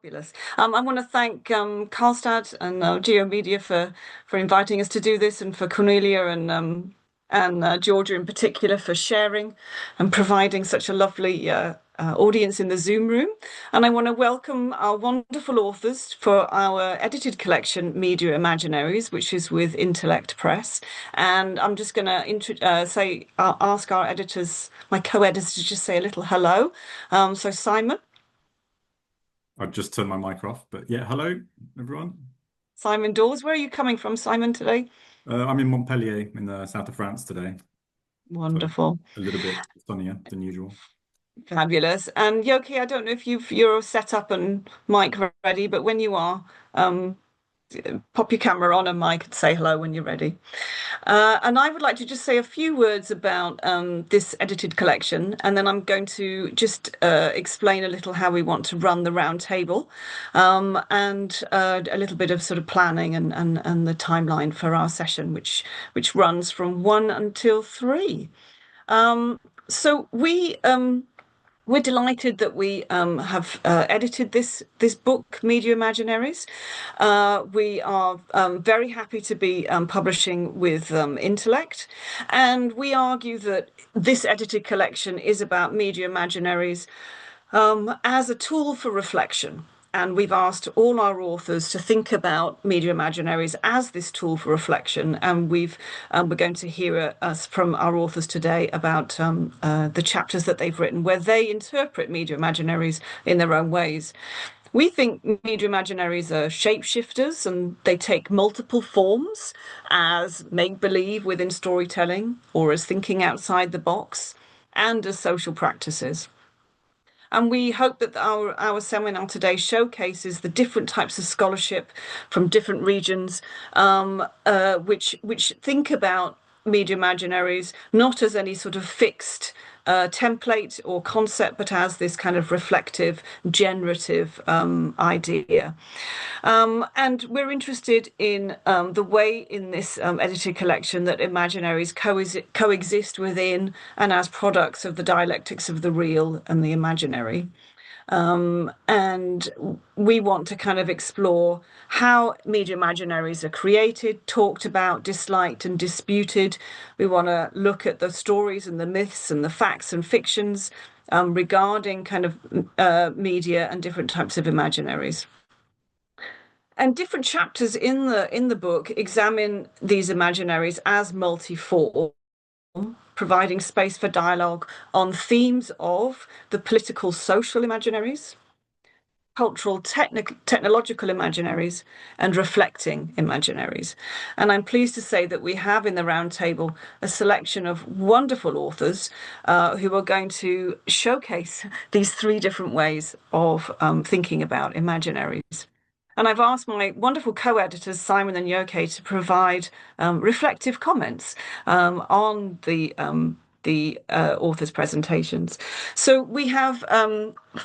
Fabulous. I want to thank Karlstad and Geomedia for inviting us to do this, and for Cornelia and Georgia in particular for sharing and providing such a lovely audience in the Zoom room. And I want to welcome our wonderful authors for our edited collection, Media Imaginaries, which is with Intellect Press. And I'm just going to ask our editors, my co-editors, to just say a little hello. So Simon. I've just turned my mic off, but yeah, hello everyone. Simon Dawes. Where are you coming from, Simon, today? I'm in Montpellier in the south of France today, so Wonderful. a little bit sunnier than usual. Fabulous. And Yoki, I don't know if you're set up and mic ready, but when you are, um, pop your camera on and mic and say hello when you're ready. And I would like to just say a few words about this edited collection, and then I'm going to just explain a little how we want to run the round table, and a little bit of sort of planning and the timeline for our session, which runs from 1 until 3. So we're delighted that we have edited this book, Media Imaginaries. We are very happy to be publishing with Intellect, and we argue that this edited collection is about Media Imaginaries as a tool for reflection. And we've asked all our authors to think about Media Imaginaries as this tool for reflection. And we're going to hear us from our authors today about the chapters that they've written, where they interpret Media Imaginaries in their own ways. We think Media Imaginaries are shapeshifters, and they take multiple forms as make-believe within storytelling, or as thinking outside the box, and as social practices. And we hope that our seminar today showcases the different types of scholarship from different regions, which think about Media Imaginaries not as any sort of fixed template or concept, but as this kind of reflective, generative idea. And we're interested in the way in this edited collection that imaginaries coexist within and as products of the dialectics of the real and the imaginary. And we want to kind of explore how media imaginaries are created, talked about, disliked, and disputed. We want to look at the stories and the myths and the facts and fictions regarding kind of media and different types of imaginaries. And different chapters in the book examine these imaginaries as multiform, providing space for dialogue on themes of the political social imaginaries, cultural technological imaginaries, and reflecting imaginaries. And I'm pleased to say that we have in the round table a selection of wonderful authors who are going to showcase these 3 different ways of thinking about imaginaries. And I've asked my wonderful co-editors, Simon and Yoke, to provide reflective comments on the authors' presentations. So we have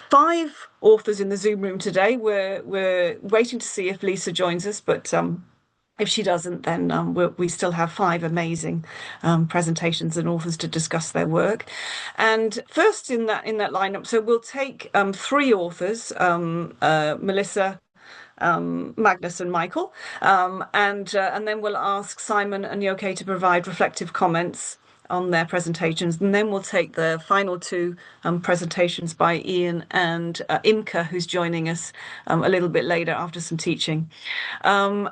5 authors in the Zoom room today. We're waiting to see if Lisa joins us, but if she doesn't, then we still have 5 amazing presentations and authors to discuss their work. And first in that lineup, so we'll take 3 authors, Melissa, Magnus and Michael, and then we'll ask Simon and Yoke to provide reflective comments on their presentations, and then we'll take the final 2 presentations by Ian and Imke, who's joining us a little bit later after some teaching. And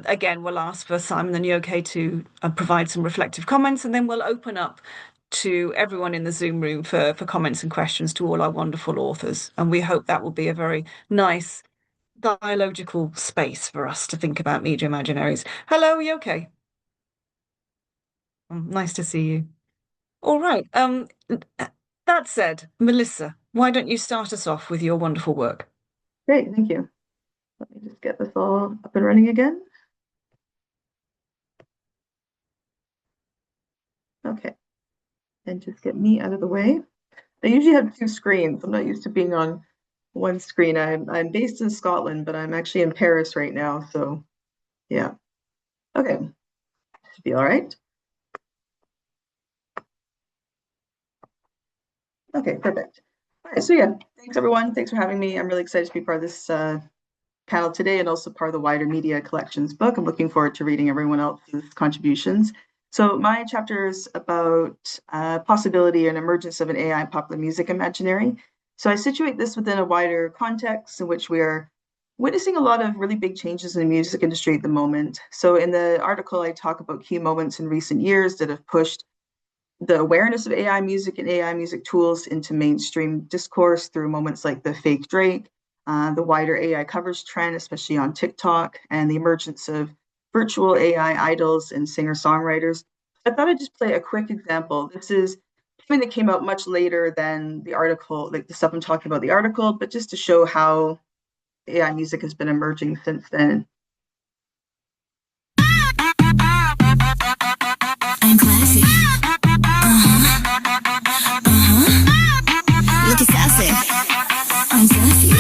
again, we'll ask for Simon and Yoke to provide some reflective comments, and then we'll open up to everyone in the Zoom room for comments and questions to all our wonderful authors. And we hope that will be a very nice dialogical space for us to think about media imaginaries. Hello, are you okay? Nice to see you. All right. That said, Melissa, why don't you start us off with your wonderful work? Great, thank you. Let me just get this all up and running again. Okay, and just get me out of the way. I usually have 2 screens. I'm not used to being on one screen. I'm based in Scotland, but I'm actually in Paris right now. So yeah. Okay. Should be all right. Okay, perfect. All right, so yeah, thanks everyone. Thanks for having me. I'm really excited to be part of this panel today and also part of the wider media collections book. I'm looking forward to reading everyone else's contributions. So my chapter is about possibility and emergence of an AI popular music imaginary. So I situate this within a wider context in which we are witnessing a lot of really big changes in the music industry at the moment. So in the article, I talk about key moments in recent years that have pushed the awareness of AI music and AI music tools into mainstream discourse through moments like the fake Drake, the wider AI coverage trend, especially on TikTok, and the emergence of virtual AI idols and singer-songwriters. I thought I'd just play a quick example. This is something that came out much later than the article, like the stuff I'm talking about the article, but just to show how AI music has been emerging since then. I'm classy. Look at sassy. I'm sassy.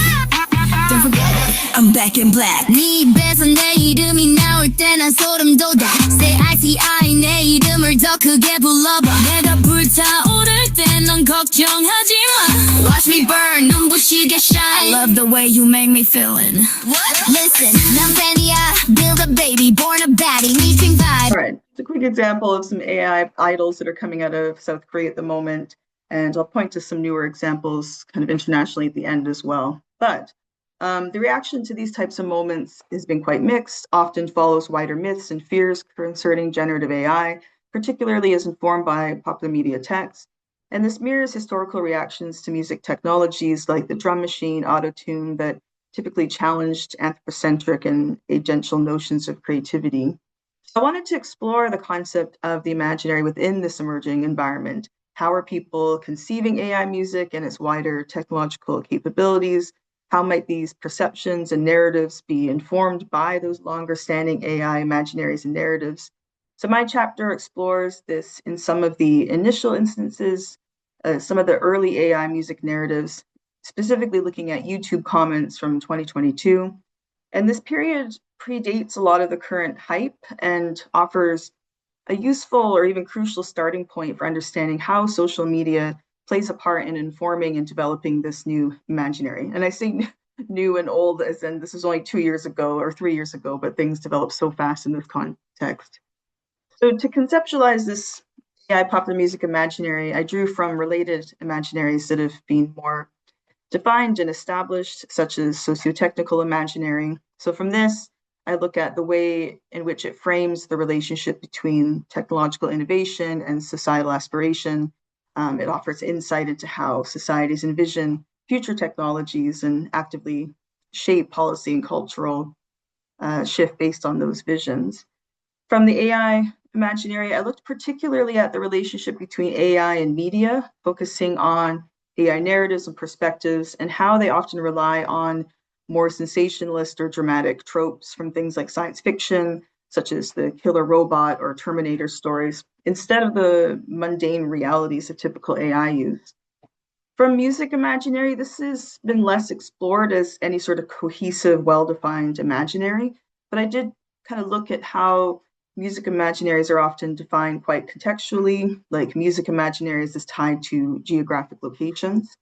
Don't forget it. I'm back in black. 네 입에서 내 이름이 나올 때 난 소름 돋아. Say I 내 이름을 더 크게 불러봐. 내가 불타오를 때 넌 걱정하지 마. Watch me burn, 눈부시게 shine. I love the way you make me feelin'. What? Listen, 난 팬이야. Build a baby, born a baddie. Meeting vibe. All right, it's a quick example of some AI idols that are coming out of South Korea at the moment. And I'll point to some newer examples kind of internationally at the end as well. But the reaction to these types of moments has been quite mixed, often follows wider myths and fears concerning generative AI, particularly as informed by popular media texts. And this mirrors historical reactions to music technologies like the drum machine, autotune, that typically challenged anthropocentric and agential notions of creativity. So I wanted to explore the concept of the imaginary within this emerging environment. How are people conceiving AI music and its wider technological capabilities? How might these perceptions and narratives be informed by those longer standing AI imaginaries and narratives? So my chapter explores this in some of the initial instances, some of the early AI music narratives, specifically looking at YouTube comments from 2022. And this period predates a lot of the current hype and offers a useful or even crucial starting point for understanding how social media plays a part in informing and developing this new imaginary. And I say new and old as in this is only 2 years ago or 3 years ago, but things develop so fast in this context. So to conceptualize this AI popular music imaginary, I drew from related imaginaries that have been more defined and established, such as socio-technical imaginary. So from this, I look at the way in which it frames the relationship between technological innovation and societal aspiration. It offers insight into how societies envision future technologies and actively shape policy and cultural shift based on those visions. From the AI imaginary, I looked particularly at the relationship between AI and media, focusing on AI narratives and perspectives and how they often rely on more sensationalist or dramatic tropes from things like science fiction, such as the killer robot or Terminator stories, instead of the mundane realities of typical AI use. From music imaginary, this has been less explored as any sort of cohesive, well-defined imaginary, but I did kind of look at how music imaginaries are often defined quite contextually, like music imaginaries is tied to geographic locations.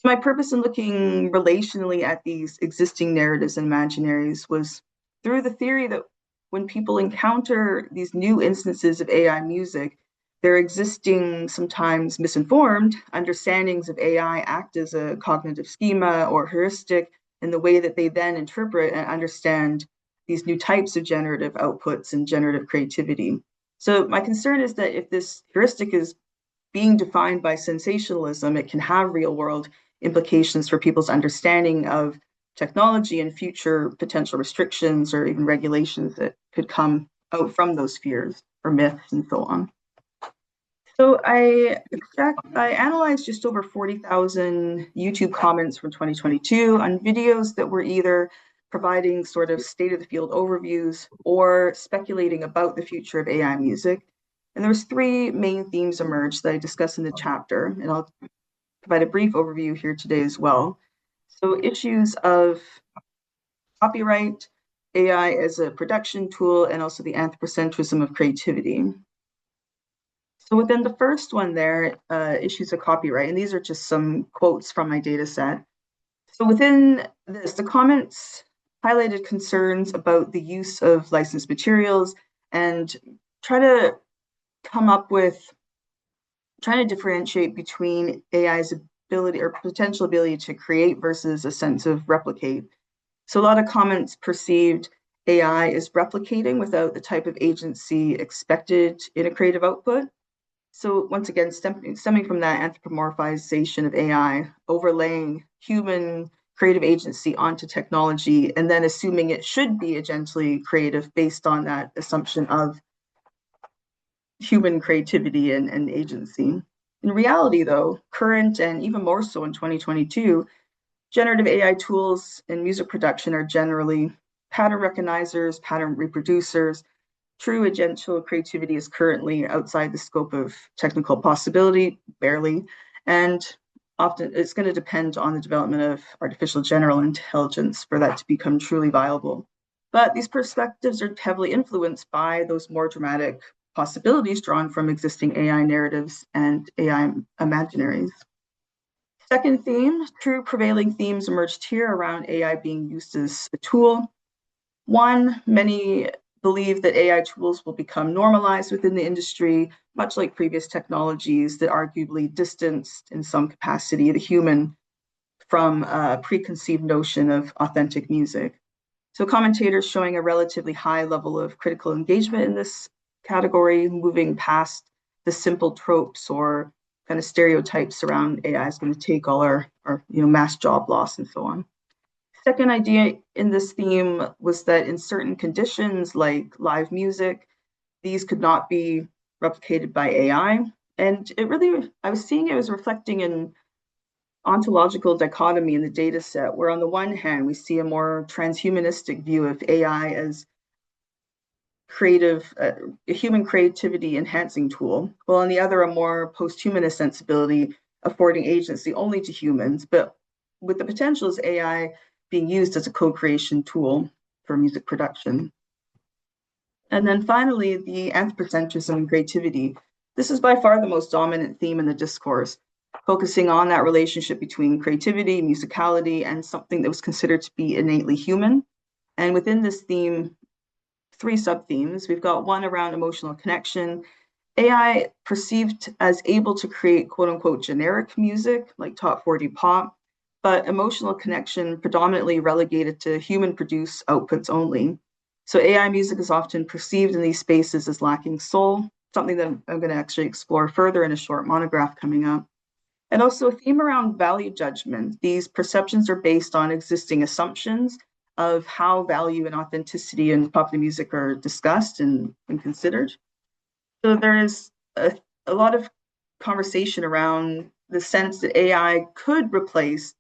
My purpose in looking relationally at these existing narratives and imaginaries was through the theory that when people encounter these new instances of AI music, their existing, sometimes misinformed understandings of AI act as a cognitive schema or heuristic in the way that they then interpret and understand these new types of generative outputs and generative creativity. So my concern is that if this heuristic is being defined by sensationalism, it can have real world implications for people's understanding of technology and future potential restrictions or even regulations that could come out from those fears or myths and so on. So I analyzed just over 40,000 YouTube comments from 2022 on videos that were either providing sort of state of the field overviews or speculating about the future of AI music. And there was 3 main themes emerged that I discuss in the chapter, and I'll provide a brief overview here today as well. So issues of copyright, AI as a production tool, and also the anthropocentrism of creativity. So within the first one there, issues of copyright, and these are just some quotes from my data set. So within this, the comments highlighted concerns about the use of licensed materials and try to come up with, trying to differentiate between AI's ability or potential ability to create versus a sense of replicate. So a lot of comments perceived AI as replicating without the type of agency expected in a creative output. So once again, stemming from that anthropomorphization of AI, overlaying human creative agency onto technology, and then assuming it should be agentially creative based on that assumption of human creativity and agency. In reality, though, current and even more so in 2022, generative AI tools in music production are generally pattern recognizers, pattern reproducers. True agential creativity is currently outside the scope of technical possibility, barely, and often it's going to depend on the development of artificial general intelligence for that to become truly viable. But these perspectives are heavily influenced by those more dramatic possibilities drawn from existing AI narratives and AI imaginaries. Second theme, true prevailing themes emerged here around AI being used as a tool. One, many believe that AI tools will become normalized within the industry, much like previous technologies that arguably distanced in some capacity the human from a preconceived notion of authentic music. So commentators showing a relatively high level of critical engagement in this category, moving past the simple tropes or kind of stereotypes around AI is going to take all our mass job loss and so on. Second idea in this theme was that in certain conditions like live music, these could not be replicated by AI. And it really, I was seeing it was reflecting an ontological dichotomy in the data set, where on the one hand, we see a more transhumanistic view of AI as creative, a human creativity enhancing tool, while on the other, a more post-humanist sensibility affording agency only to humans, but with the potential as AI being used as a co-creation tool for music production. And then finally, the anthropocentrism and creativity. This is by far the most dominant theme in the discourse, focusing on that relationship between creativity, musicality, and something that was considered to be innately human. And within this theme, three sub-themes. We've got one around emotional connection. AI perceived as able to create quote unquote generic music like top 40 pop, but emotional connection predominantly relegated to human produced outputs only. So AI music is often perceived in these spaces as lacking soul, something that I'm going to actually explore further in a short monograph coming up. And also a theme around value judgment. These perceptions are based on existing assumptions of how value and authenticity in popular music are discussed and considered. So there is a lot of conversation around the sense that AI could replace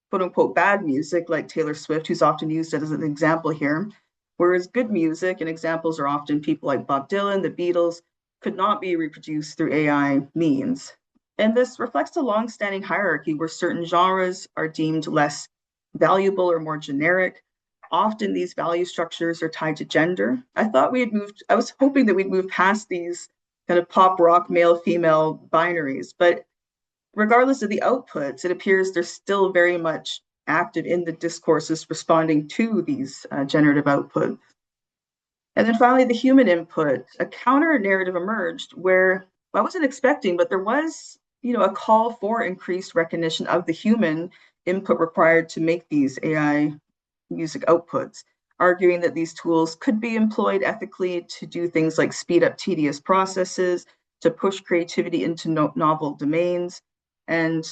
quote unquote bad music like Taylor Swift, who's often used as an example here, whereas good music and examples are often people like Bob Dylan, the Beatles, could not be reproduced through AI means. And this reflects a long-standing hierarchy where certain genres are deemed less valuable or more generic. Often these value structures are tied to gender. I was hoping that we'd move past these kind of pop rock male-female binaries, but regardless of the outputs, it appears they're still very much active in the discourses responding to these generative outputs. And then finally, the human input, a counter narrative emerged where I wasn't expecting, but there was a call for increased recognition of the human input required to make these AI music outputs, arguing that these tools could be employed ethically to do things like speed up tedious processes, to push creativity into novel domains. And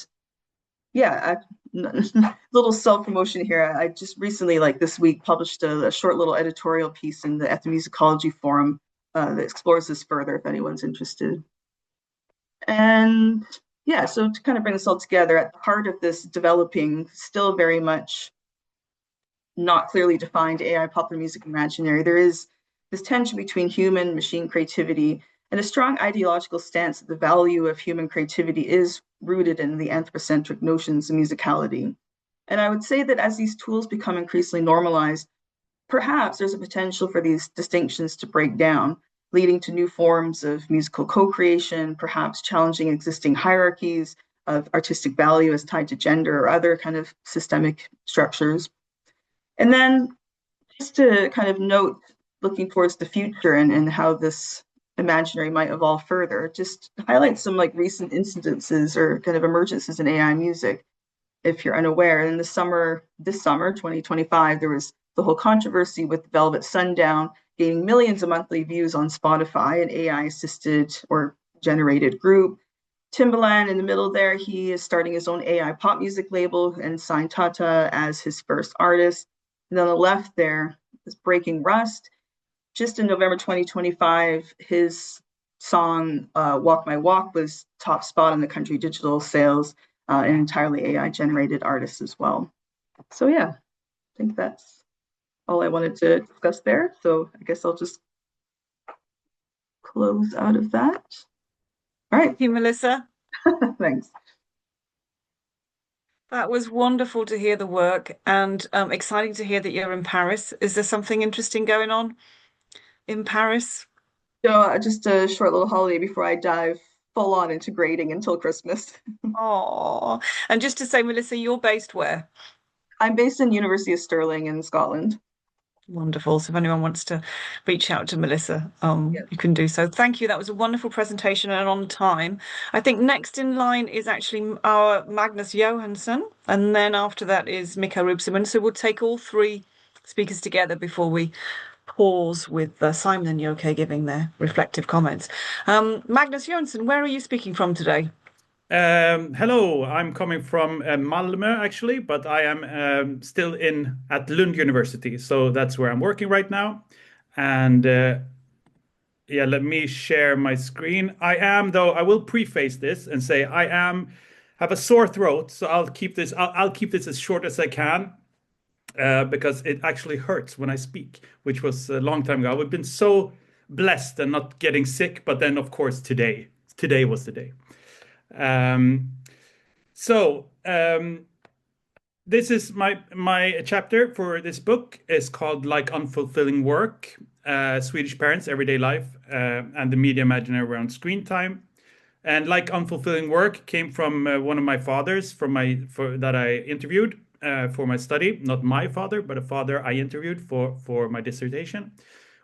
yeah, little self-promotion here. I just recently, like this week, published a short little editorial piece in the Ethnomusicology Forum that explores this further if anyone's interested. And yeah, so to kind of bring this all together, at the heart of this developing, still very much not clearly defined AI popular music imaginary, there is this tension between human machine creativity and a strong ideological stance that the value of human creativity is rooted in the anthropocentric notions of musicality. And I would say that as these tools become increasingly normalized, perhaps there's a potential for these distinctions to break down. leading to new forms of musical co-creation, perhaps challenging existing hierarchies of artistic value as tied to gender or other kind of systemic structures. And then just to kind of note, looking towards the future and how this imaginary might evolve further, just highlight some like recent incidences or kind of emergences in AI music, if you're unaware. In this summer, 2025, there was the whole controversy with Velvet Sundown gaining millions of monthly views on Spotify, an AI-assisted or generated group. Timbaland in the middle there, he is starting his own AI pop music label and signed Tata as his first artist. And on the left there is Breaking Rust. Just in November 2025, his song Walk My Walk was top spot on the country digital sales, an entirely AI generated artist as well. So yeah, I think that's all I wanted to discuss there. So I guess I'll just close out of that. All right. Thank you, Melissa. Thanks. That was wonderful to hear the work, and exciting to hear that you're in Paris. Is there something interesting going on in Paris? So just a short little holiday before I dive full on into grading until Christmas. Oh, and just to say, Melissa, you're based where? I'm based in University of Stirling in Scotland. Wonderful. So if anyone wants to reach out to Melissa, you can do so. Thank you. That was a wonderful presentation and on time. I think next in line is actually our Magnus Johansson, and then after that is Imke Rübsamen. So we'll take all three speakers together before we pause with Simon and Imke giving their reflective comments. Magnus Johansson, where are you speaking from today? Hello, I'm coming from Malmö actually, but I am still at Lund University, so that's where I'm working right now. And yeah, let me share my screen. I will preface this and say have a sore throat, so I'll keep this as short as I can. Because it actually hurts when I speak, which was a long time ago. We've been so blessed and not getting sick, but then of course today was the day. This is my chapter for this book is called Like Unfulfilling Work, Swedish Parents' Everyday Life, and the Media Imaginary Around Screen Time. And Like Unfulfilling Work came from one of my fathers that I interviewed for my study. Not my father, but a father I interviewed for my dissertation,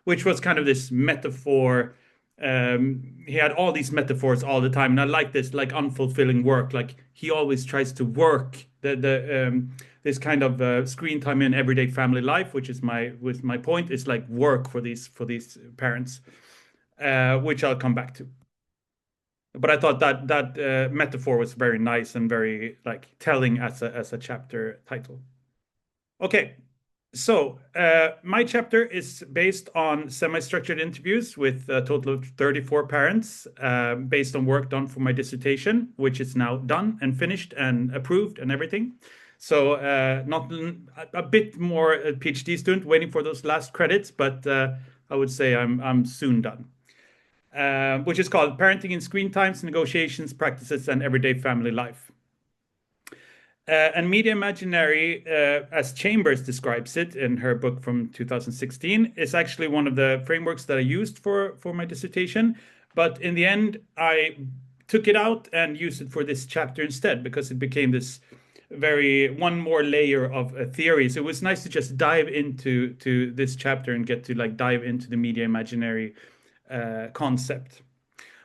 which was kind of this metaphor. He had all these metaphors all the time, and I like this, like unfulfilling work. Like he always tries to work this kind of screen time in everyday family life, which is my point. It's like work for these parents, which I'll come back to. But I thought that metaphor was very nice and very like telling as a chapter title. Okay. So my chapter is based on semi-structured interviews with a total of 34 parents based on work done for my dissertation, which is now done and finished and approved and everything. So not a bit more a PhD student waiting for those last credits, but I would say I'm soon done. Which is called Parenting in Screen Times, Negotiations, Practices, and Everyday Family Life. And Media Imaginary, as Chambers describes it in her book from 2016, is actually one of the frameworks that I used for my dissertation. But in the end, I took it out and used it for this chapter instead, because it became this one more layer of a theory. So it was nice to just dive into this chapter and get to like dive into the Media Imaginary concept.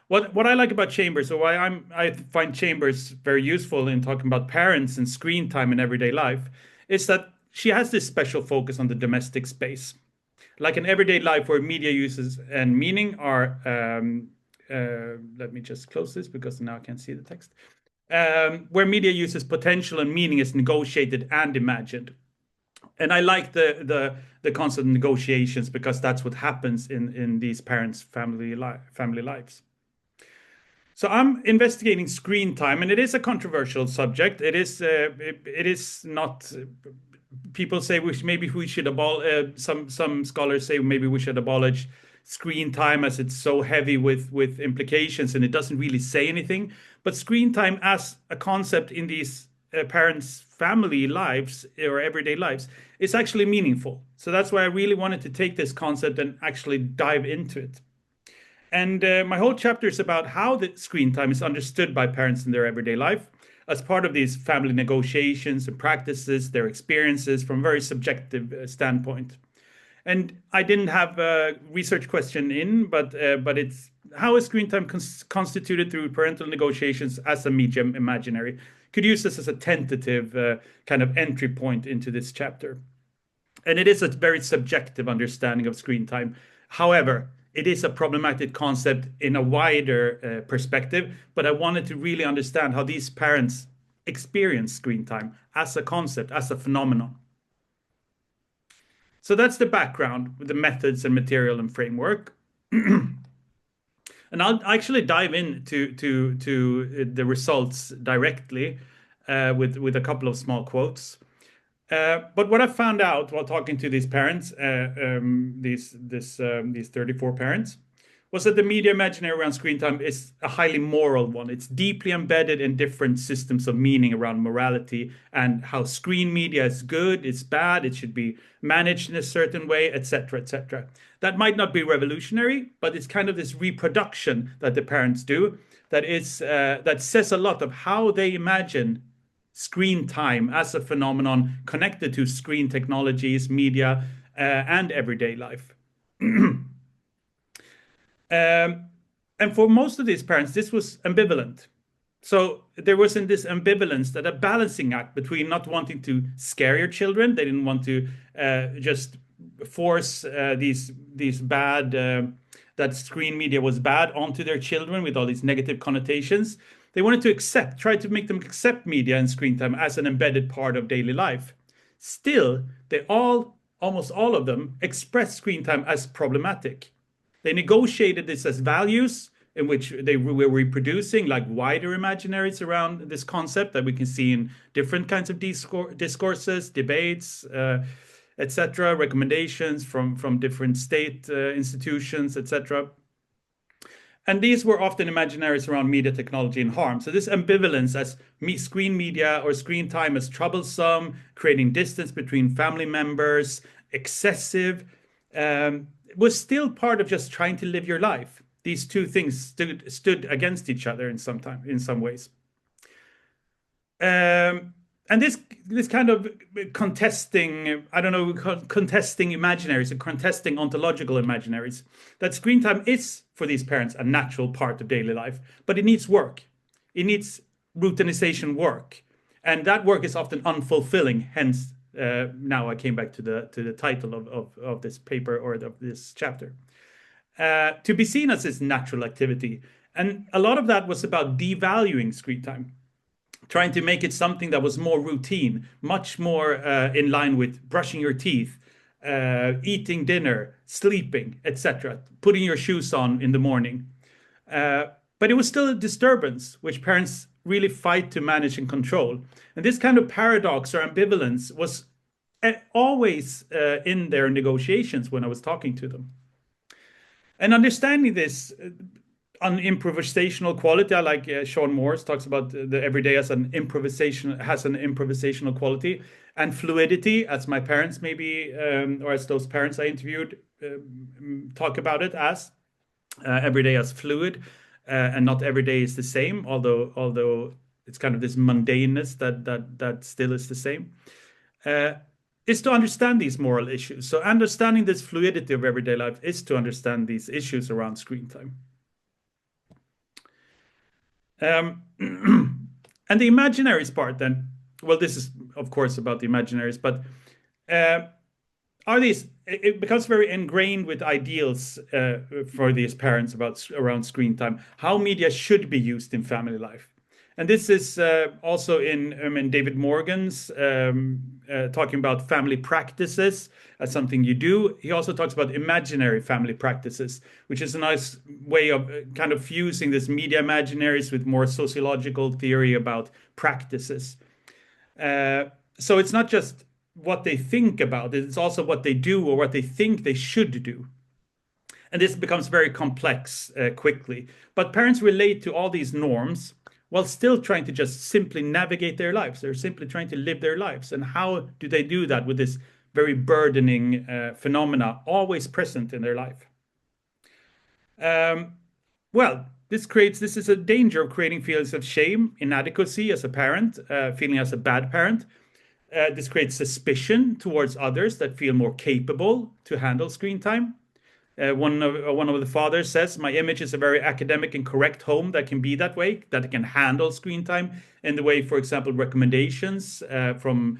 What I like about Chambers, so why I find Chambers very useful in talking about parents and screen time in everyday life, is that she has this special focus on the domestic space, like in everyday life where media uses and meaning are. Let me just close this because now I can't see the text. Where media uses potential and meaning is negotiated and imagined. And I like the concept of negotiations because that's what happens in these parents' family lives. So I'm investigating screen time, and it is a controversial subject. It is not. People say maybe we should abolish. Some scholars say maybe we should abolish screen time as it's so heavy with implications and it doesn't really say anything. But screen time as a concept in these parents' family lives or everyday lives is actually meaningful. So that's why I really wanted to take this concept and actually dive into it. And my whole chapter is about how the screen time is understood by parents in their everyday life as part of these family negotiations and practices, their experiences from a very subjective standpoint. And I didn't have a research question in, but it's how is screen time constituted through parental negotiations as a medium imaginary? Could use this as a tentative kind of entry point into this chapter. And it is a very subjective understanding of screen time. However, it is a problematic concept in a wider perspective, but I wanted to really understand how these parents experience screen time as a concept, as a phenomenon. So that's the background with the methods and material and framework. And I'll actually dive into the results directly with a couple of small quotes. But what I found out while talking to these parents, these 34 parents, was that the media imaginary around screen time is a highly moral one. It's deeply embedded in different systems of meaning around morality and how screen media is good, it's bad, it should be managed in a certain way, etc., etc. That might not be revolutionary, but it's kind of this reproduction that the parents do that says a lot of how they imagine screen time as a phenomenon connected to screen technologies, media, and everyday life. And for most of these parents, this was ambivalent. So there wasn't this ambivalence, that a balancing act between not wanting to scare your children. They didn't want to just force these bad, that screen media was bad onto their children with all these negative connotations. They wanted to try to make them accept media and screen time as an embedded part of daily life. Still, almost all of them expressed screen time as problematic. They negotiated this as values in which they were reproducing like wider imaginaries around this concept that we can see in different kinds of discourses, debates, etc., recommendations from different state institutions, etc. And these were often imaginaries around media technology and harm. So this ambivalence as screen media or screen time as troublesome, creating distance between family members, excessive, was still part of just trying to live your life. These two things stood against each other in some ways. And this kind of contesting, contesting imaginaries and contesting ontological imaginaries, that screen time is for these parents a natural part of daily life, but it needs work. It needs routinization work. And that work is often unfulfilling, hence now I came back to the title of this paper or of this chapter. To be seen as this natural activity. And a lot of that was about devaluing screen time, trying to make it something that was more routine, much more in line with brushing your teeth, eating dinner, sleeping, etc., putting your shoes on in the morning. But it was still a disturbance, which parents really fight to manage and control. And this kind of paradox or ambivalence was always in their negotiations when I was talking to them. And understanding this on improvisational quality, I like Sean Morse talks about the everyday as an improvisational quality, and fluidity, as my parents maybe, or as those parents I interviewed talk about it as everyday as fluid. And not every day is the same, although it's kind of this mundaneness that still is the same, is to understand these moral issues. So understanding this fluidity of everyday life is to understand these issues around screen time. And the imaginaries part then, well, this is of course about the imaginaries, but it becomes very ingrained with ideals for these parents around screen time, how media should be used in family life. And this is also in David Morgan's talking about family practices as something you do. He also talks about imaginary family practices, which is a nice way of kind of fusing this media imaginaries with more sociological theory about practices. So it's not just what they think about, it's also what they do or what they think they should do. And this becomes very complex quickly. But parents relate to all these norms while still trying to just simply navigate their lives. They're simply trying to live their lives. And how do they do that with this very burdening phenomena always present in their life? Well, this is a danger of creating feelings of shame, inadequacy as a parent, feeling as a bad parent. This creates suspicion towards others that feel more capable to handle screen time. One of the fathers says, "My image is a very academic and correct home that can be that way, that can handle screen time in the way, for example, recommendations from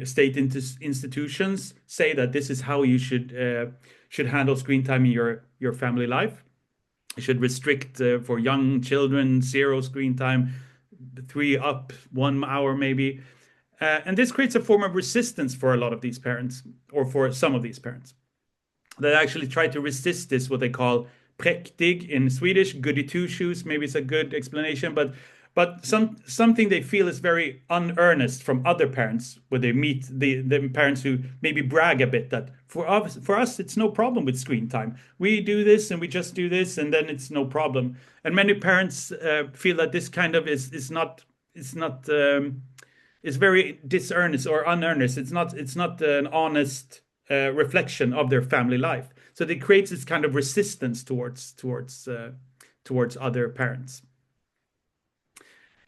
state institutions say that this is how you should handle screen time in your family life. You should restrict for young children 0 screen time, 3 up, 1 hour maybe." And this creates a form of resistance for a lot of these parents, or for some of these parents. They actually try to resist this, what they call präktig in Swedish, goody two shoes, maybe it's a good explanation, but something they feel is very unearnest from other parents when they meet the parents who maybe brag a bit that for us it's no problem with screen time. We do this and we just do this and then it's no problem. And many parents feel that this kind of is not it's very disearnest or unearnest. It's not an honest reflection of their family life. So it creates this kind of resistance towards other parents.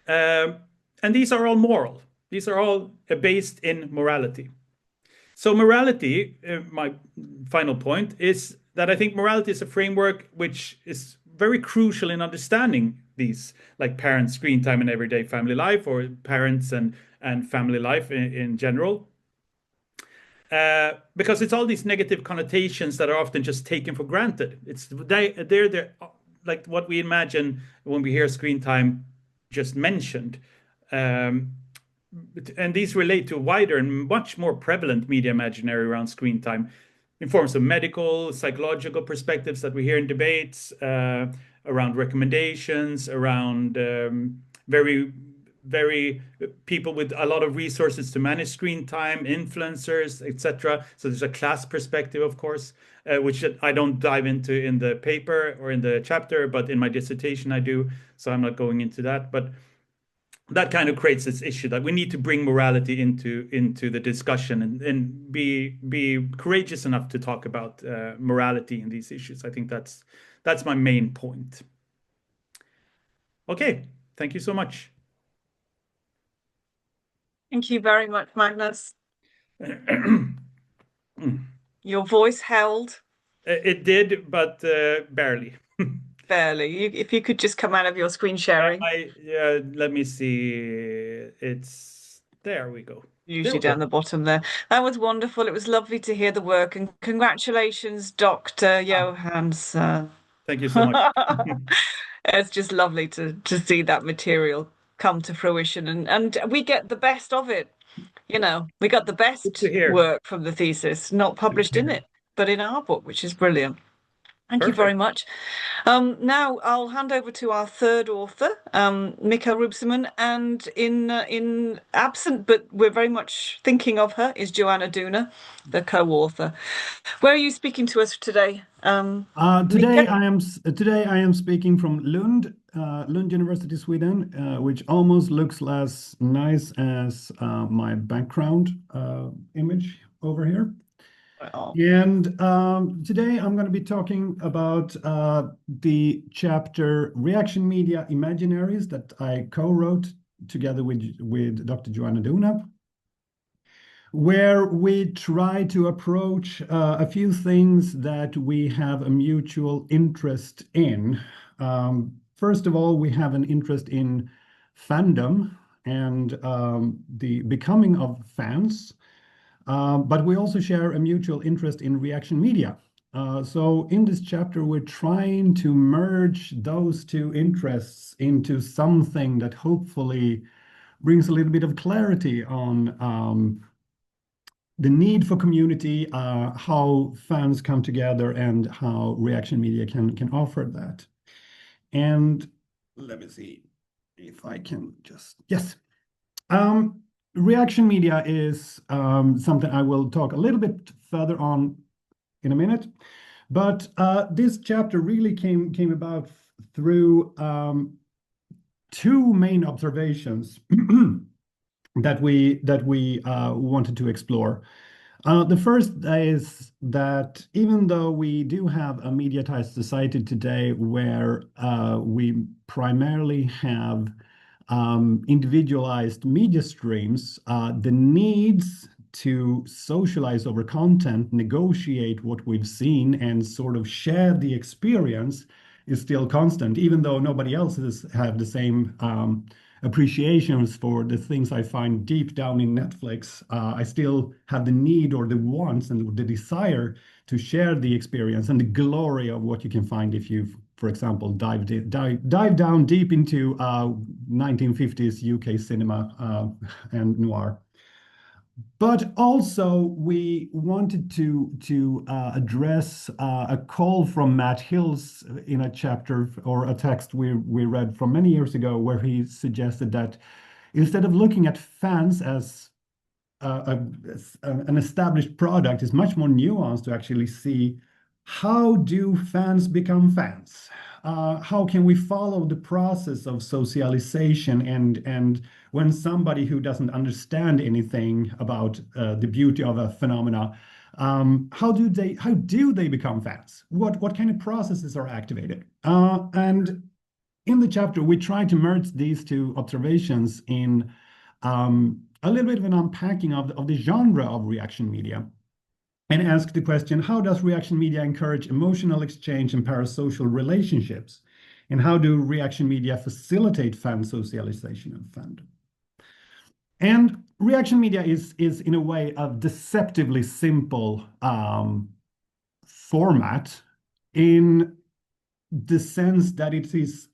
And these are all moral. These are all based in morality. So morality, my final point, is that I think morality is a framework which is very crucial in understanding these, like parents' screen time in everyday family life, or parents and family life in general. Because it's all these negative connotations that are often just taken for granted. They're like what we imagine when we hear screen time just mentioned. And these relate to a wider and much more prevalent media imaginary around screen time in forms of medical, psychological perspectives that we hear in debates, around recommendations, around very people with a lot of resources to manage screen time, influencers, etc. So there's a class perspective, of course, which I don't dive into in the paper or in the chapter, but in my dissertation I do. So I'm not going into that. But that kind of creates this issue that we need to bring morality into the discussion and be courageous enough to talk about morality in these issues. I think that's my main point. Okay, thank you so much. Thank you very much, Magnus. Your voice held. It did, but barely. Barely. If you could just come out of your screen sharing. Let me see. There we go. Usually down the bottom there. That was wonderful. It was lovely to hear the work, and congratulations, Dr. Johansson. Thank you so much. It's just lovely to see that material come to fruition, and we get the best of it. You know, we got the best work from the thesis, not published in it, but in our book, which is brilliant. Thank you very much. Now I'll hand over to our third author, Imke Rübsamen, and in absent, but we're very much thinking of her, is Joanna Doona, the co-author. Where are you speaking to us today? Today I am speaking from Lund, Lund University, Sweden, which almost looks as nice as my background image over here. And today I'm going to be talking about the chapter Reaction Media Imaginaries that I co-wrote together with Dr. Joanna Doona, where we try to approach a few things that we have a mutual interest in. First of all, we have an interest in fandom and the becoming of fans. But we also share a mutual interest in reaction media. So in this chapter, we're trying to merge those two interests into something that hopefully brings a little bit of clarity on the need for community, how fans come together, and how reaction media can offer that. And let me see if I can just, yes. Reaction media is something I will talk a little bit further on in a minute, but this chapter really came about through two main observations that we wanted to explore. The first is that even though we do have a mediatized society today where we primarily have individualized media streams, the needs to socialize over content, negotiate what we've seen, and sort of share the experience is still constant, even though nobody else have the same appreciations for the things I find deep down in Netflix. I still have the need or the wants and the desire to share the experience and the glory of what you can find if you, for example, dive down deep into 1950s UK cinema and noir. But also, we wanted to address a call from Matt Hills in a chapter or a text we read from many years ago, where he suggested that instead of looking at fans as an established product, it's much more nuanced to actually see how do fans become fans? How can we follow the process of socialization and when somebody who doesn't understand anything about the beauty of a phenomena, how do they become fans? What kind of processes are activated? And in the chapter, we try to merge these two observations in a little bit of an unpacking of the genre of reaction media, and ask the question, how does reaction media encourage emotional exchange and parasocial relationships? And how do reaction media facilitate fan socialization and fandom? And reaction media is in a way a deceptively simple format, in the sense that it is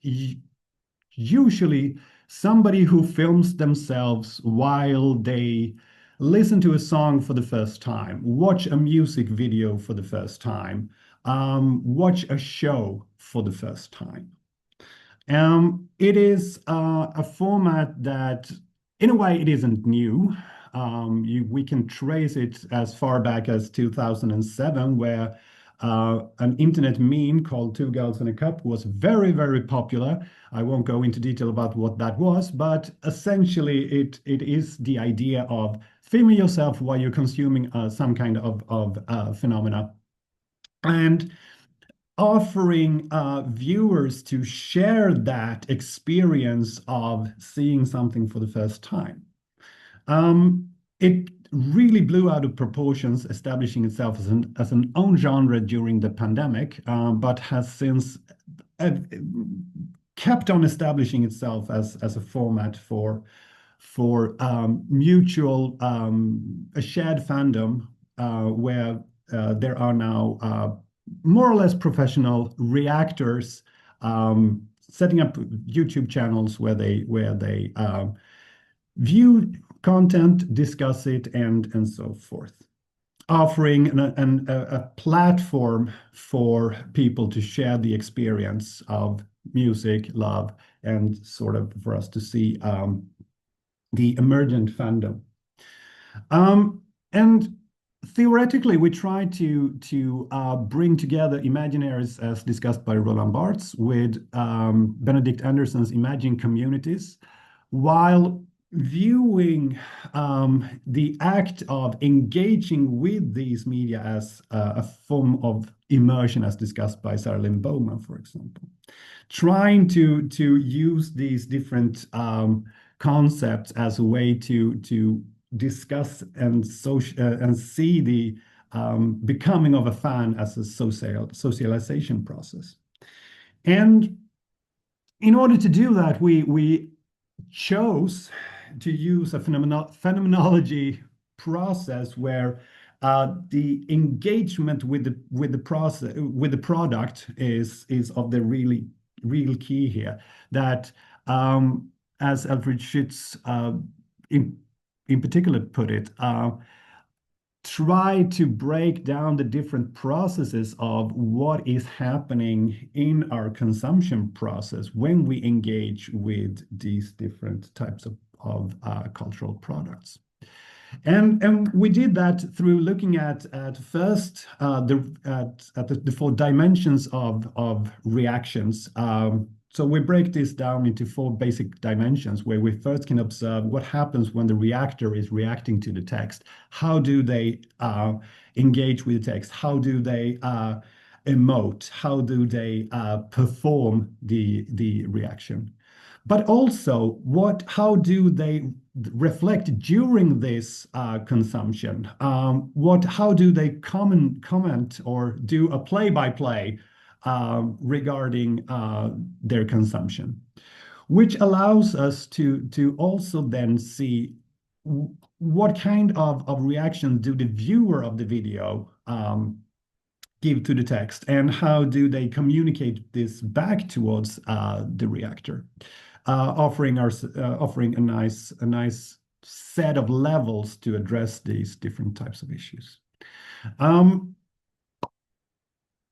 usually somebody who films themselves while they listen to a song for the first time, watch a music video for the first time, watch a show for the first time. It is a format that, in a way, it isn't new. We can trace it as far back as 2007, where an internet meme called Two Girls in a Cup was very, very popular. I won't go into detail about what that was, but essentially it is the idea of filming yourself while you're consuming some kind of phenomena, and offering viewers to share that experience of seeing something for the first time. It really blew out of proportions, establishing itself as an own genre during the pandemic, but has since kept on establishing itself as a format for mutual a shared fandom, where there are now more or less professional reactors setting up YouTube channels where they view content, discuss it, and so forth, offering a platform for people to share the experience of music, love, and sort of for us to see the emergent fandom. And theoretically, we try to bring together Imaginaries, as discussed by Roland Barthes, with Benedict Anderson's Imagine Communities, while viewing the act of engaging with these media as a form of immersion, as discussed by Sarah Lynn Bowman, for example. Trying to use these different concepts as a way to discuss and see the becoming of a fan as a socialization process. And in order to do that, we chose to use a phenomenology process where the engagement with the product is of the real key here. That as Alfred Schütz in particular put it, try to break down the different processes of what is happening in our consumption process when we engage with these different types of cultural products. And we did that through looking at first the 4 dimensions of reactions, so we break this down into 4 basic dimensions where we first can observe what happens when the reactor is reacting to the text. How do they engage with the text? How do they emote? How do they perform the reaction? But also, how do they reflect during this consumption? How do they comment or do a play-by-play regarding their consumption, which allows us to also then see what kind of reaction do the viewer of the video give to the text, and how do they communicate this back towards the reactor, offering a nice set of levels to address these different types of issues.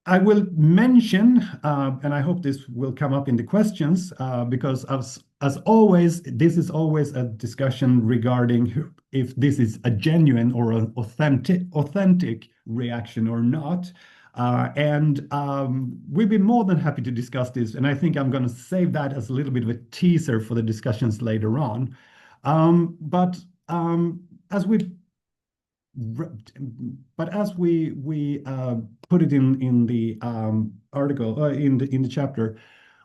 I will mention, and I hope this will come up in the questions, because as always, this is always a discussion regarding if this is a genuine or an authentic reaction or not. We'd be more than happy to discuss this, and I think I'm going to save that as a little bit of a teaser for the discussions later on. As we put it in the article, in the chapter,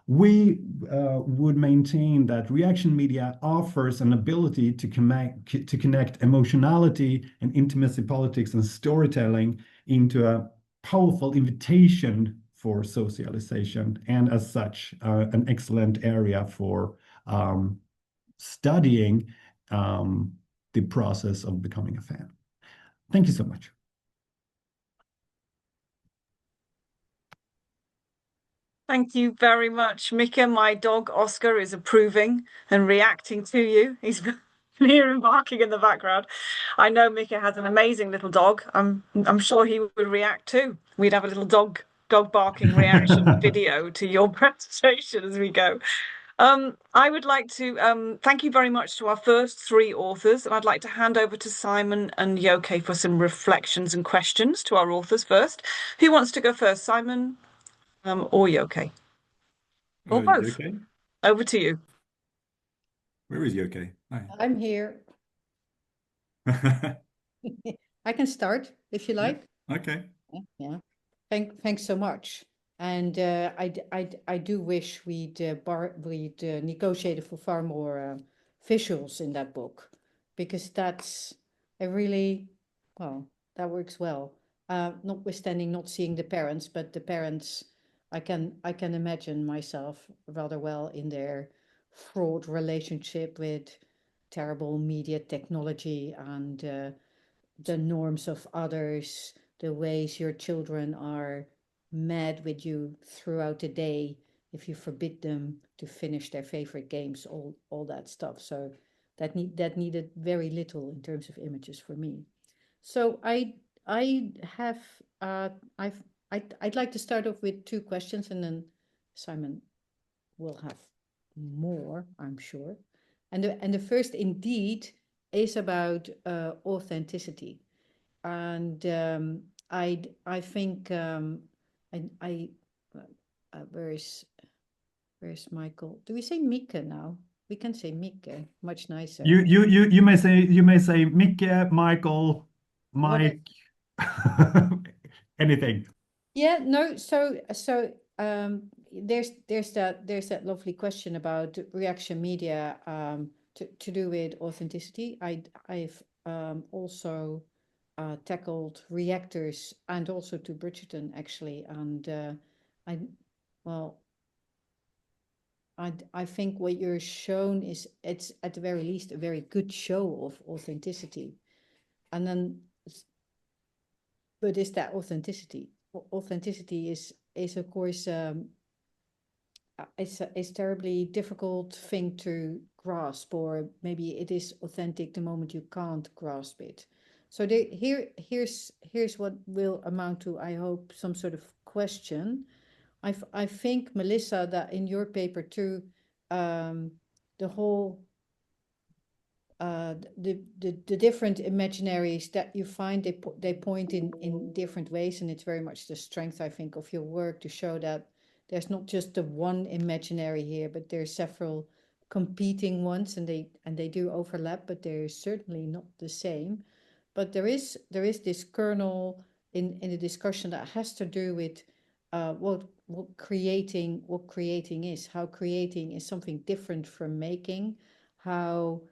we would maintain that reaction media offers an ability to connect emotionality and intimacy politics and storytelling into a powerful invitation for socialization, and as such, an excellent area for studying the process of becoming a fan. Thank you so much. Thank you very much, Mika. My dog Oscar is approving and reacting to you. He's here and barking in the background. I know Mika has an amazing little dog. I'm sure he would react too. We'd have a little dog barking reaction video to your presentation as we go. I would like to thank you very much to our first 3 authors, and I'd like to hand over to Simon and Joke for some reflections and questions to our authors first. Who wants to go first, Simon or Joke? Or both? Joke? Over to you. Where is Joke? Hi. I'm here. I can start if you like. Okay. Yeah. Thanks so much. And I do wish we'd negotiated for far more visuals in that book, because that's a really, well, that works well. Notwithstanding not seeing the parents, but the parents, I can imagine myself rather well in their fraught relationship with terrible media technology and the norms of others, the ways your children are mad with you throughout the day if you forbid them to finish their favorite games, all that stuff. So that needed very little in terms of images for me. So I'd like to start off with 2 questions, and then Simon will have more, I'm sure. And the first indeed is about authenticity, and I think where's Michael? Do we say Mika now? We can say Mika, much nicer. You may say Mika, Michael, Mike, anything. Yeah, no. So there's that lovely question about reaction media to do with authenticity. I've also tackled reactors, and also to Bridgerton actually, and I think what you're shown it's at the very least a very good show of authenticity, and then, but is that authenticity? Authenticity is of course it's a terribly difficult thing to grasp, or maybe it is authentic the moment you can't grasp it. So here's what will amount to, I hope, some sort of question. I think, Melissa, that in your paper too, the whole the different imaginaries that you find, they point in different ways, and it's very much the strength, I think, of your work to show that there's not just the one imaginary here, but there's several competing ones, and they do overlap, but they're certainly not the same. But there is this kernel in the discussion that has to do with what creating is, how creating is something different from making, how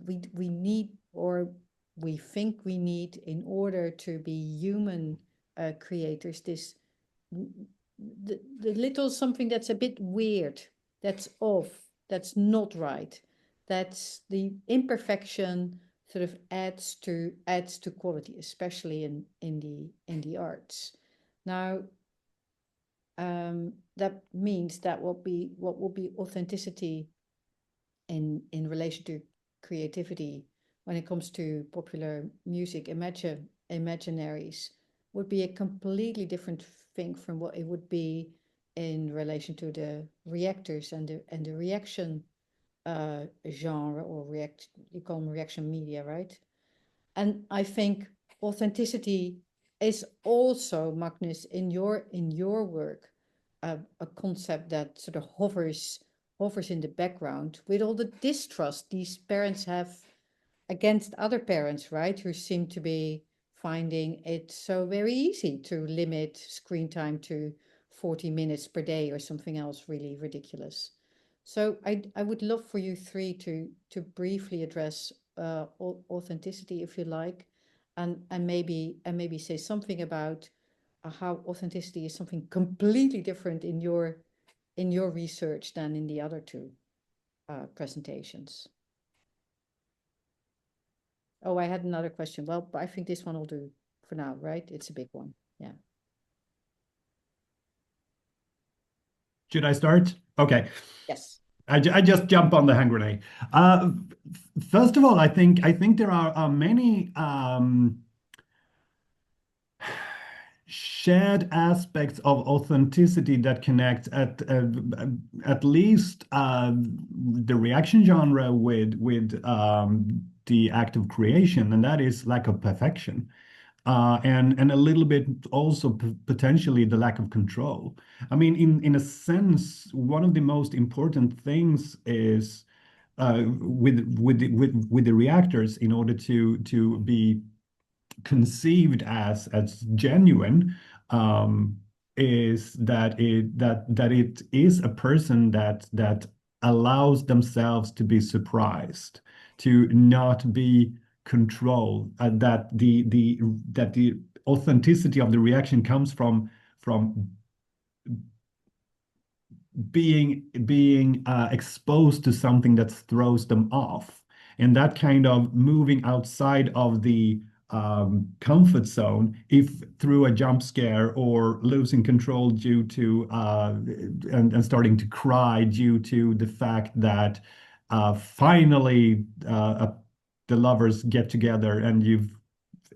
we need, or we think we need, in order to be human creators, this the little something that's a bit weird, that's off, that's not right, that's the imperfection sort of adds to quality, especially in the arts. Now, that means that what will be authenticity in relation to creativity when it comes to popular music imaginaries would be a completely different thing from what it would be in relation to the reactors and the reaction genre, or you call them reaction media, right? And I think authenticity is also, Magnus, in your work, a concept that sort of hovers in the background with all the distrust these parents have against other parents, right? Who seem to be finding it so very easy to limit screen time to 40 minutes per day or something else really ridiculous. So I would love for you three to briefly address authenticity, if you like, and maybe say something about how authenticity is something completely different in your research than in the other two presentations. Oh, I had another question. Well, I think this one will do for now, right? It's a big one. Yeah. Should I start? Okay. Yes. I just jump on the hand grenade. First of all, I think there are many shared aspects of authenticity that connect at least the reaction genre with the act of creation, and that is lack of perfection. And a little bit also potentially the lack of control. I mean, in a sense, one of the most important things is with the reactors, in order to be conceived as genuine, is that it is a person that allows themselves to be surprised, to not be control, that the authenticity of the reaction comes from being exposed to something that throws them off, and that kind of moving outside of the comfort zone, if through a jump scare or losing control due to and starting to cry due to the fact that finally the lovers get together, and you've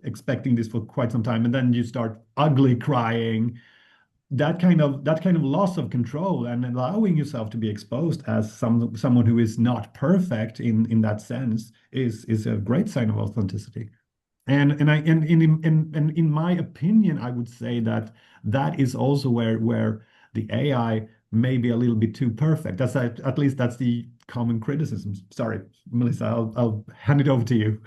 expecting this for quite some time, and then you start ugly crying. That kind of loss of control, and allowing yourself to be exposed as someone who is not perfect in that sense, is a great sign of authenticity. And in my opinion, I would say that is also where the AI may be a little bit too perfect. That's at least that's the common criticism. Sorry, Melissa, I'll hand it over to you.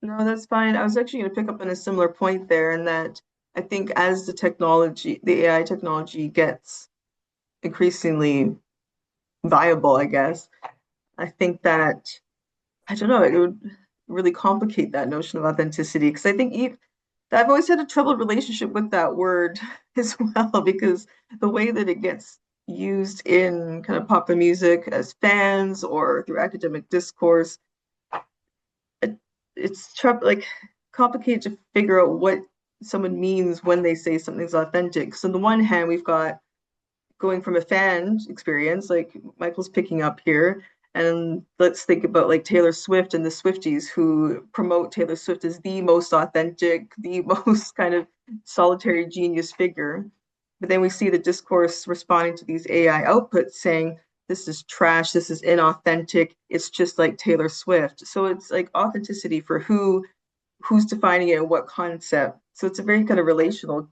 No, that's fine. I was actually going to pick up on a similar point there, in that I think as the AI technology gets increasingly viable, I guess, I think that, I don't know, it would really complicate that notion of authenticity, because I think I've always had a troubled relationship with that word as well, because the way that it gets used in kind of popular music as fans or through academic discourse, it's complicated to figure out what someone means when they say something's authentic. So on the one hand, we've got going from a fan experience, like Michael's picking up here, and let's think about like Taylor Swift and the Swifties, who promote Taylor Swift as the most authentic, the most kind of solitary genius figure. But then we see the discourse responding to these AI outputs saying, this is trash, this is inauthentic, it's just like Taylor Swift. So it's like authenticity for who's defining it and what concept. So it's a very kind of relational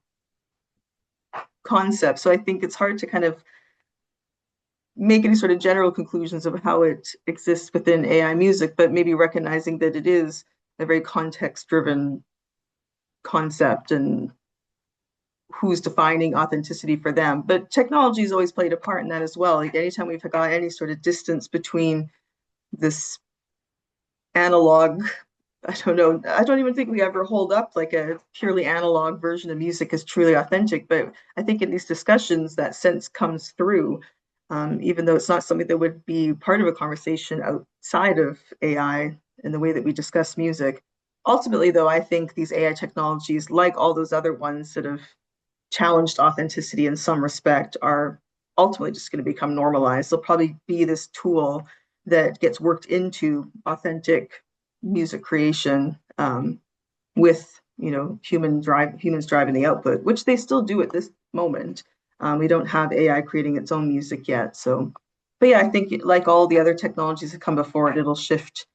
concept. So I think it's hard to kind of make any sort of general conclusions of how it exists within AI music, but maybe recognizing that it is a very context-driven concept and who's defining authenticity for them. But technology has always played a part in that as well. Like anytime we've got any sort of distance between this analog, I don't know, I don't even think we ever hold up like a purely analog version of music as truly authentic, but I think in these discussions that sense comes through, even though it's not something that would be part of a conversation outside of AI in the way that we discuss music. Ultimately, though, I think these AI technologies, like all those other ones that have challenged authenticity in some respect, are ultimately just going to become normalized. They'll probably be this tool that gets worked into authentic music creation, with humans driving the output, which they still do at this moment. We don't have AI creating its own music yet. So, but yeah, I think like all the other technologies that come before it, it'll shift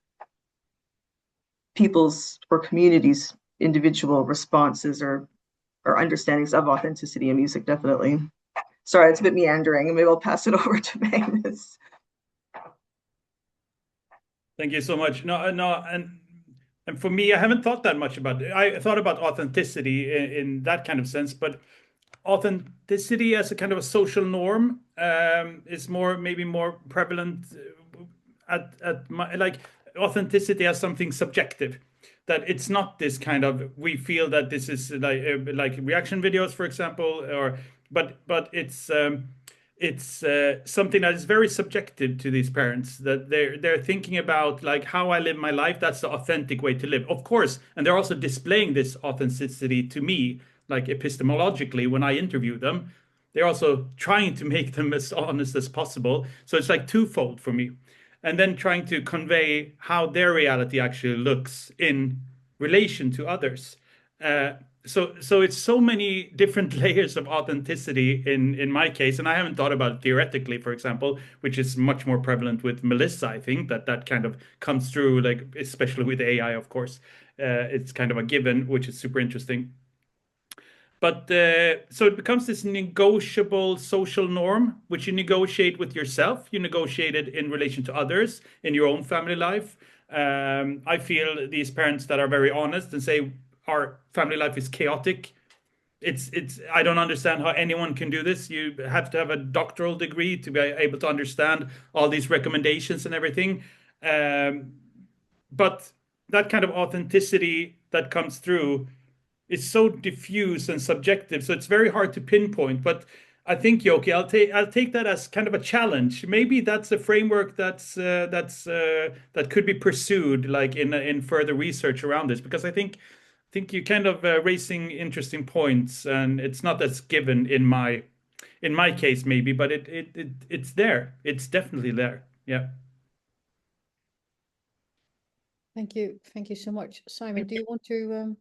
people's or communities' individual responses or understandings of authenticity in music, definitely. Sorry, it's a bit meandering. Maybe I'll pass it over to Magnus. Thank you so much. No, and for me, I haven't thought that much about it. I thought about authenticity in that kind of sense, but authenticity as a kind of a social norm is maybe more prevalent at my, like authenticity as something subjective. That it's not this kind of, we feel that this is like reaction videos, for example, but it's something that is very subjective to these parents, that they're thinking about like how I live my life. That's the authentic way to live, of course, and they're also displaying this authenticity to me, like epistemologically when I interview them. They're also trying to make them as honest as possible. So it's like twofold for me. And then trying to convey how their reality actually looks in relation to others. So it's so many different layers of authenticity in my case, and I haven't thought about it theoretically, for example, which is much more prevalent with Melissa. I think that kind of comes through, like especially with AI, of course. It's kind of a given, which is super interesting. But so it becomes this negotiable social norm, which you negotiate with yourself. You negotiate it in relation to others in your own family life. I feel these parents that are very honest and say our family life is chaotic. I don't understand how anyone can do this. You have to have a doctoral degree to be able to understand all these recommendations and everything. But that kind of authenticity that comes through is so diffuse and subjective, so it's very hard to pinpoint. But I think, Yoki, I'll take that as kind of a challenge. Maybe that's a framework that could be pursued, like in further research around this, because I think you're kind of raising interesting points, and it's not as given in my case maybe, but it's there. It's definitely there. Yeah. Thank you so much. Simon, do you want to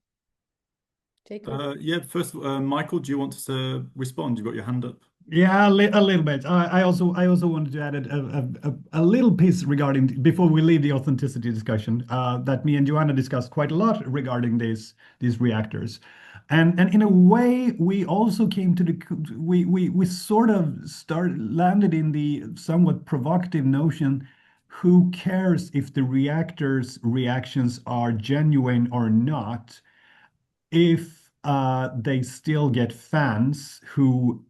take over? Yeah, first, Michael, do you want to respond? You've got your hand up. Yeah, a little bit. I also wanted to add a little piece regarding, before we leave the authenticity discussion, that me and Joanna discussed quite a lot regarding these reactors, and in a way we also came to we sort of landed in the somewhat provocative notion: who cares if the reactors' reactions are genuine or not, if they still get fans who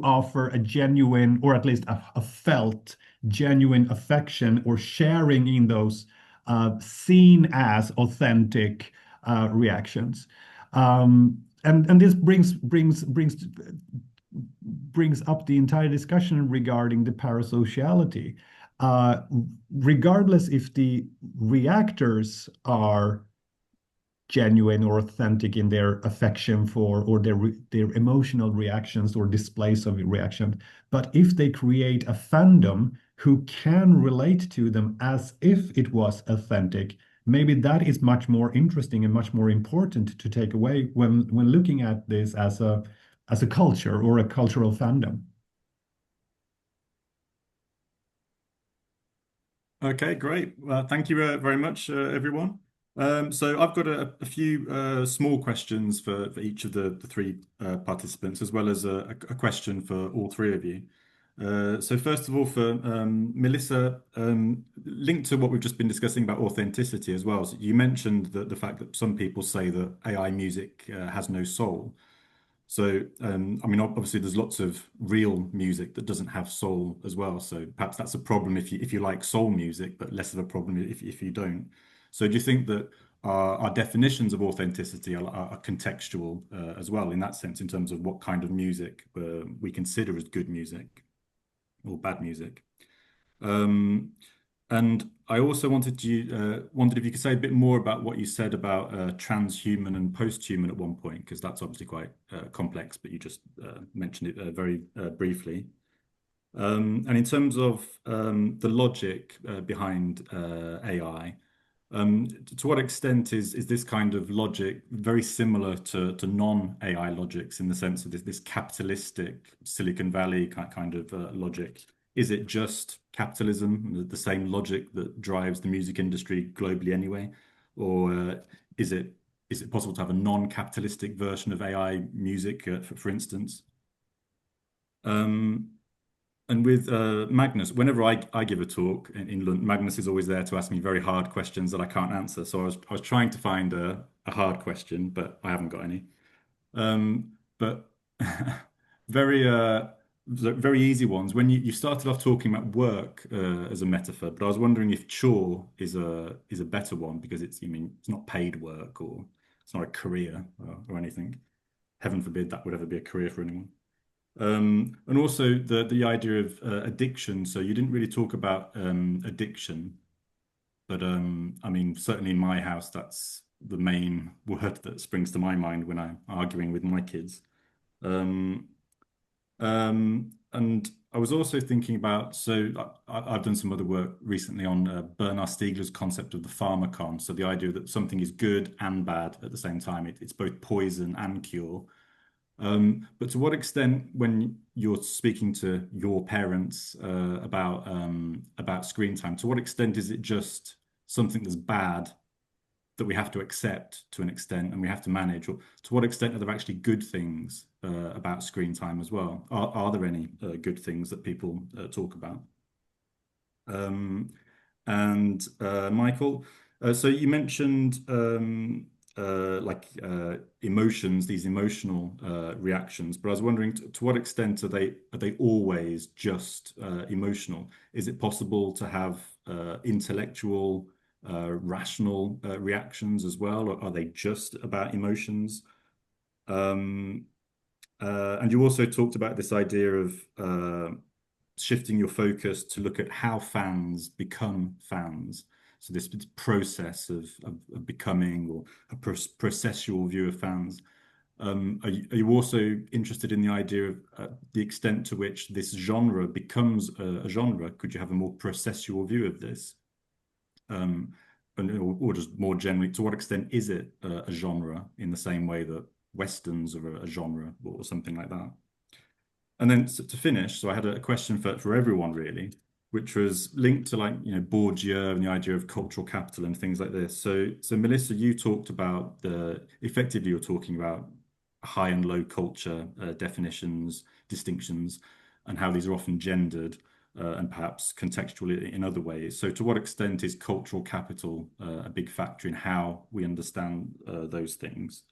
offer a genuine, or at least a felt genuine affection or sharing in those seen as authentic reactions. And this brings up the entire discussion regarding the parasociality. Regardless if the reactors are genuine or authentic in their affection for, or their emotional reactions or displays of reaction, but if they create a fandom who can relate to them as if it was authentic, maybe that is much more interesting and much more important to take away when looking at this as a culture or a cultural fandom. Okay, great. Well, thank you very much, everyone. So I've got a few small questions for each of the three participants, as well as a question for all three of you. So first of all, for Melissa, linked to what we've just been discussing about authenticity as well. So you mentioned the fact that some people say that AI music has no soul. So, I mean, obviously, there's lots of real music that doesn't have soul as well. So perhaps that's a problem if you like soul music, but less of a problem if you don't. So do you think that our definitions of authenticity are contextual as well in that sense, in terms of what kind of music we consider as good music or bad music? And I also wondered if you could say a bit more about what you said about transhuman and posthuman at one point, because that's obviously quite complex, but you just mentioned it very briefly. And in terms of the logic behind AI, to what extent is this kind of logic very similar to non-AI logics, in the sense of this capitalistic Silicon Valley kind of logic? Is it just capitalism, the same logic that drives the music industry globally anyway? Or is it possible to have a non-capitalistic version of AI music, for instance? And with Magnus, whenever I give a talk in Lund, Magnus is always there to ask me very hard questions that I can't answer. So I was trying to find a hard question, but I haven't got any. But very very easy ones. When you started off talking about work as a metaphor, but I was wondering if chore is a better one, because it's not paid work, or it's not a career or anything. Heaven forbid that would ever be a career for anyone. And also the idea of addiction. So you didn't really talk about addiction, but I mean, certainly in my house, that's the main word that springs to my mind when I'm arguing with my kids. And I was also thinking about, so I've done some other work recently on Bernard Stiegler's concept of the pharmacon. So the idea that something is good and bad at the same time. It's both poison and cure. But to what extent, when you're speaking to your parents about screen time, to what extent is it just something that's bad that we have to accept to an extent and we have to manage? Or to what extent are there actually good things about screen time as well? Are there any good things that people talk about? And Michael, so you mentioned emotions, these emotional reactions, but I was wondering to what extent are they always just emotional? Is it possible to have intellectual, rational reactions as well, or are they just about emotions? And you also talked about this idea of shifting your focus to look at how fans become fans. So this process of becoming, or a processual view of fans. Are you also interested in the idea of the extent to which this genre becomes a genre? Could you have a more processual view of this? Or just more generally, to what extent is it a genre in the same way that Westerns are a genre, or something like that? And then to finish, so I had a question for everyone really, which was linked to Bourdieu and the idea of cultural capital and things like this. So Melissa, you talked about effectively you're talking about high and low culture definitions, distinctions, and how these are often gendered and perhaps contextual in other ways. So to what extent is cultural capital a big factor in how we understand those things?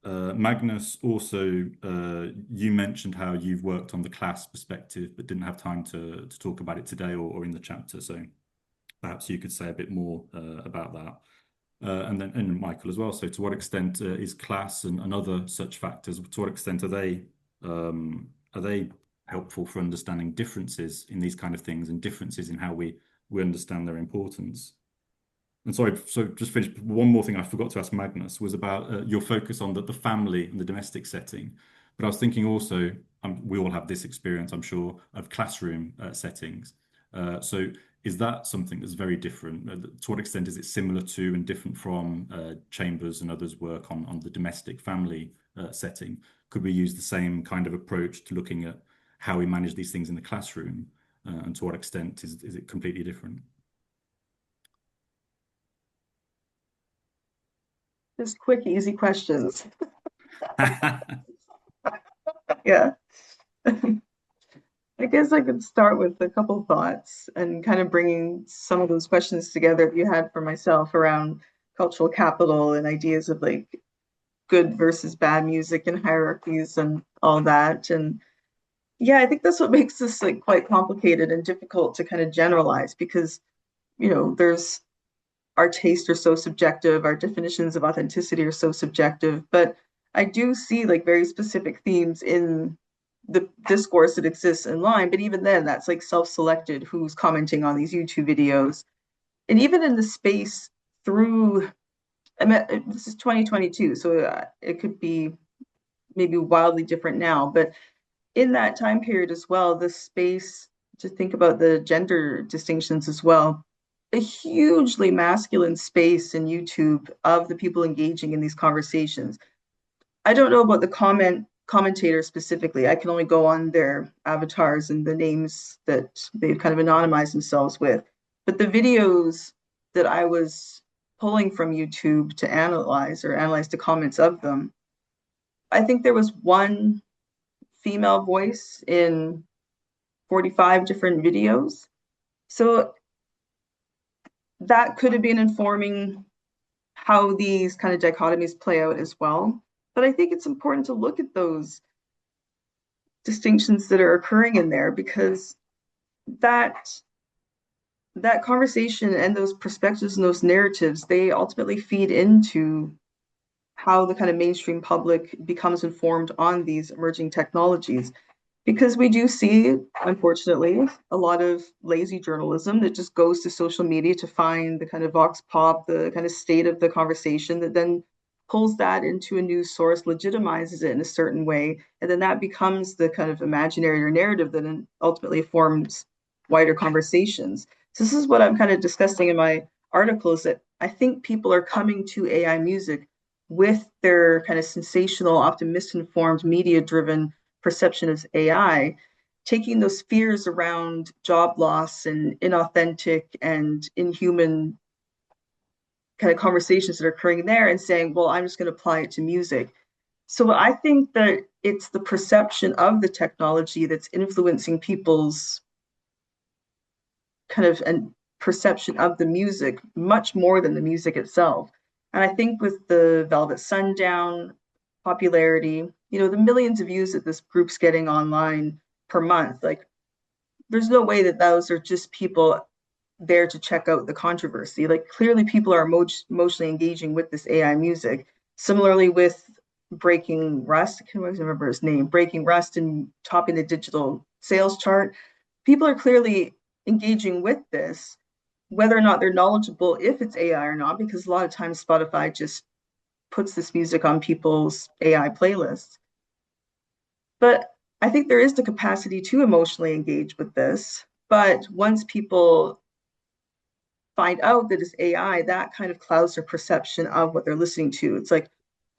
Magnus, also, you mentioned how you've worked on the class perspective, but didn't have time to talk about it today or in the chapter. So perhaps you could say a bit more about that. And Michael as well. So to what extent is class and other such factors, to what extent are they helpful for understanding differences in these kind of things, and differences in how we understand their importance? And sorry, so just finish. One more thing I forgot to ask Magnus was about your focus on the family and the domestic setting. But I was thinking also, we all have this experience, I'm sure, of classroom settings. So is that something that's very different? To what extent is it similar to and different from Chambers and others' work on the domestic family setting? Could we use the same kind of approach to looking at how we manage these things in the classroom? And to what extent is it completely different? Just quick, easy questions. Yeah. I guess I could start with a couple thoughts and kind of bringing some of those questions together that you had for myself around cultural capital and ideas of like good versus bad music and hierarchies and all that. And yeah, I think that's what makes this like quite complicated and difficult to kind of generalize because, you know, there's our tastes are so subjective, our definitions of authenticity are so subjective, but I do see like very specific themes in the discourse that exists online, but even then that's like self-selected who's commenting on these YouTube videos. And even in the space through, I mean, this is 2022, so it could be maybe wildly different now, but in that time period as well, the space to think about the gender distinctions as well, a hugely masculine space in YouTube of the people engaging in these conversations. I don't know about the commentators specifically. I can only go on their avatars and the names that they've kind of anonymized themselves with. But the videos that I was pulling from YouTube to analyze the comments of them, I think there was one female voice in 45 different videos. So that could have been informing how these kind of dichotomies play out as well. But I think it's important to look at those distinctions that are occurring in there because that conversation and those perspectives and those narratives, they ultimately feed into how the kind of mainstream public becomes informed on these emerging technologies. Because we do see, unfortunately, a lot of lazy journalism that just goes to social media to find the kind of vox pop, the kind of state of the conversation that then pulls that into a news source, legitimizes it in a certain way, and then that becomes the kind of imaginary or narrative that then ultimately forms wider conversations. So this is what I'm kind of discussing in my article, is that I think people are coming to AI music with their kind of sensational, often misinformed, media-driven perception of AI, taking those fears around job loss and inauthentic and inhuman kind of conversations that are occurring there and saying, well, I'm just going to apply it to music. So I think that it's the perception of the technology that's influencing people's kind of perception of the music much more than the music itself. And I think with the Velvet Sundown popularity, you know, the millions of views that this group's getting online per month, like there's no way that those are just people there to check out the controversy. Like clearly people are emotionally engaging with this AI music. Similarly with Breaking Rust, I can't always remember his name, Breaking Rust and topping the digital sales chart. People are clearly engaging with this, whether or not they're knowledgeable if it's AI or not, because a lot of times Spotify just puts this music on people's AI playlists. But I think there is the capacity to emotionally engage with this. But once people find out that it's AI, that kind of clouds their perception of what they're listening to. It's like,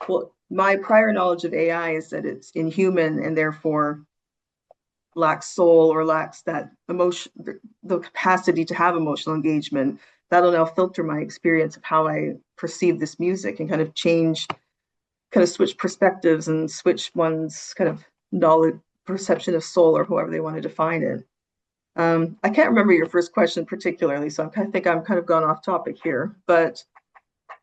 well, my prior knowledge of AI is that it's inhuman and therefore lacks soul or lacks that emotion, the capacity to have emotional engagement. That'll now filter my experience of how I perceive this music and kind of switch perspectives and switch one's kind of knowledge, perception of soul, or however they want to define it. I can't remember your first question particularly, so I think I'm kind of gone off topic here, but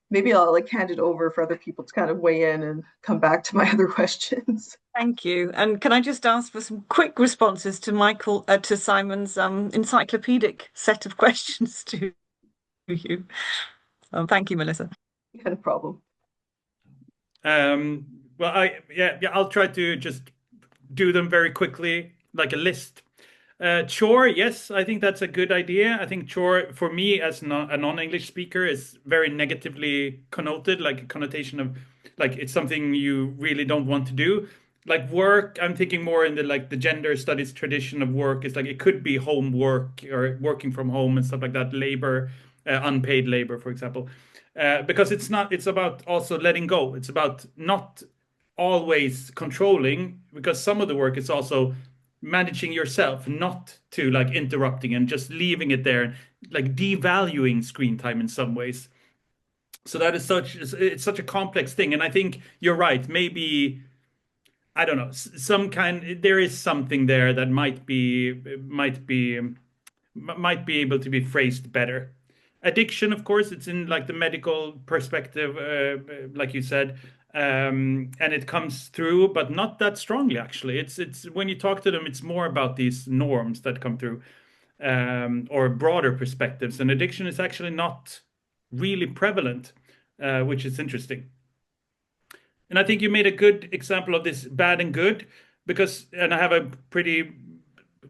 maybe I'll like hand it over for other people to kind of weigh in and come back to my other questions. Thank you. And can I just ask for some quick responses to Simon's encyclopedic set of questions to you? Thank you, Melissa. Yeah, no problem. Well, I'll try to just do them very quickly, like a list. Chore, yes, I think that's a good idea. I think chore, for me as a non-English speaker, is very negatively connoted, like a connotation of like it's something you really don't want to do. Like work, I'm thinking more in the gender studies tradition of work. It's like it could be homework or working from home and stuff like that, labor, unpaid labor, for example. Because it's about also letting go. It's about not always controlling, because some of the work is also managing yourself not to like interrupting and just leaving it there, like devaluing screen time in some ways. So that is it's such a complex thing. And I think you're right. Maybe, I don't know, there is something there that might be able to be phrased better. Addiction, of course, it's in like the medical perspective, like you said, and it comes through, but not that strongly actually. It's when you talk to them, it's more about these norms that come through, or broader perspectives. And addiction is actually not really prevalent, which is interesting. And I think you made a good example of this bad and good, and I have a pretty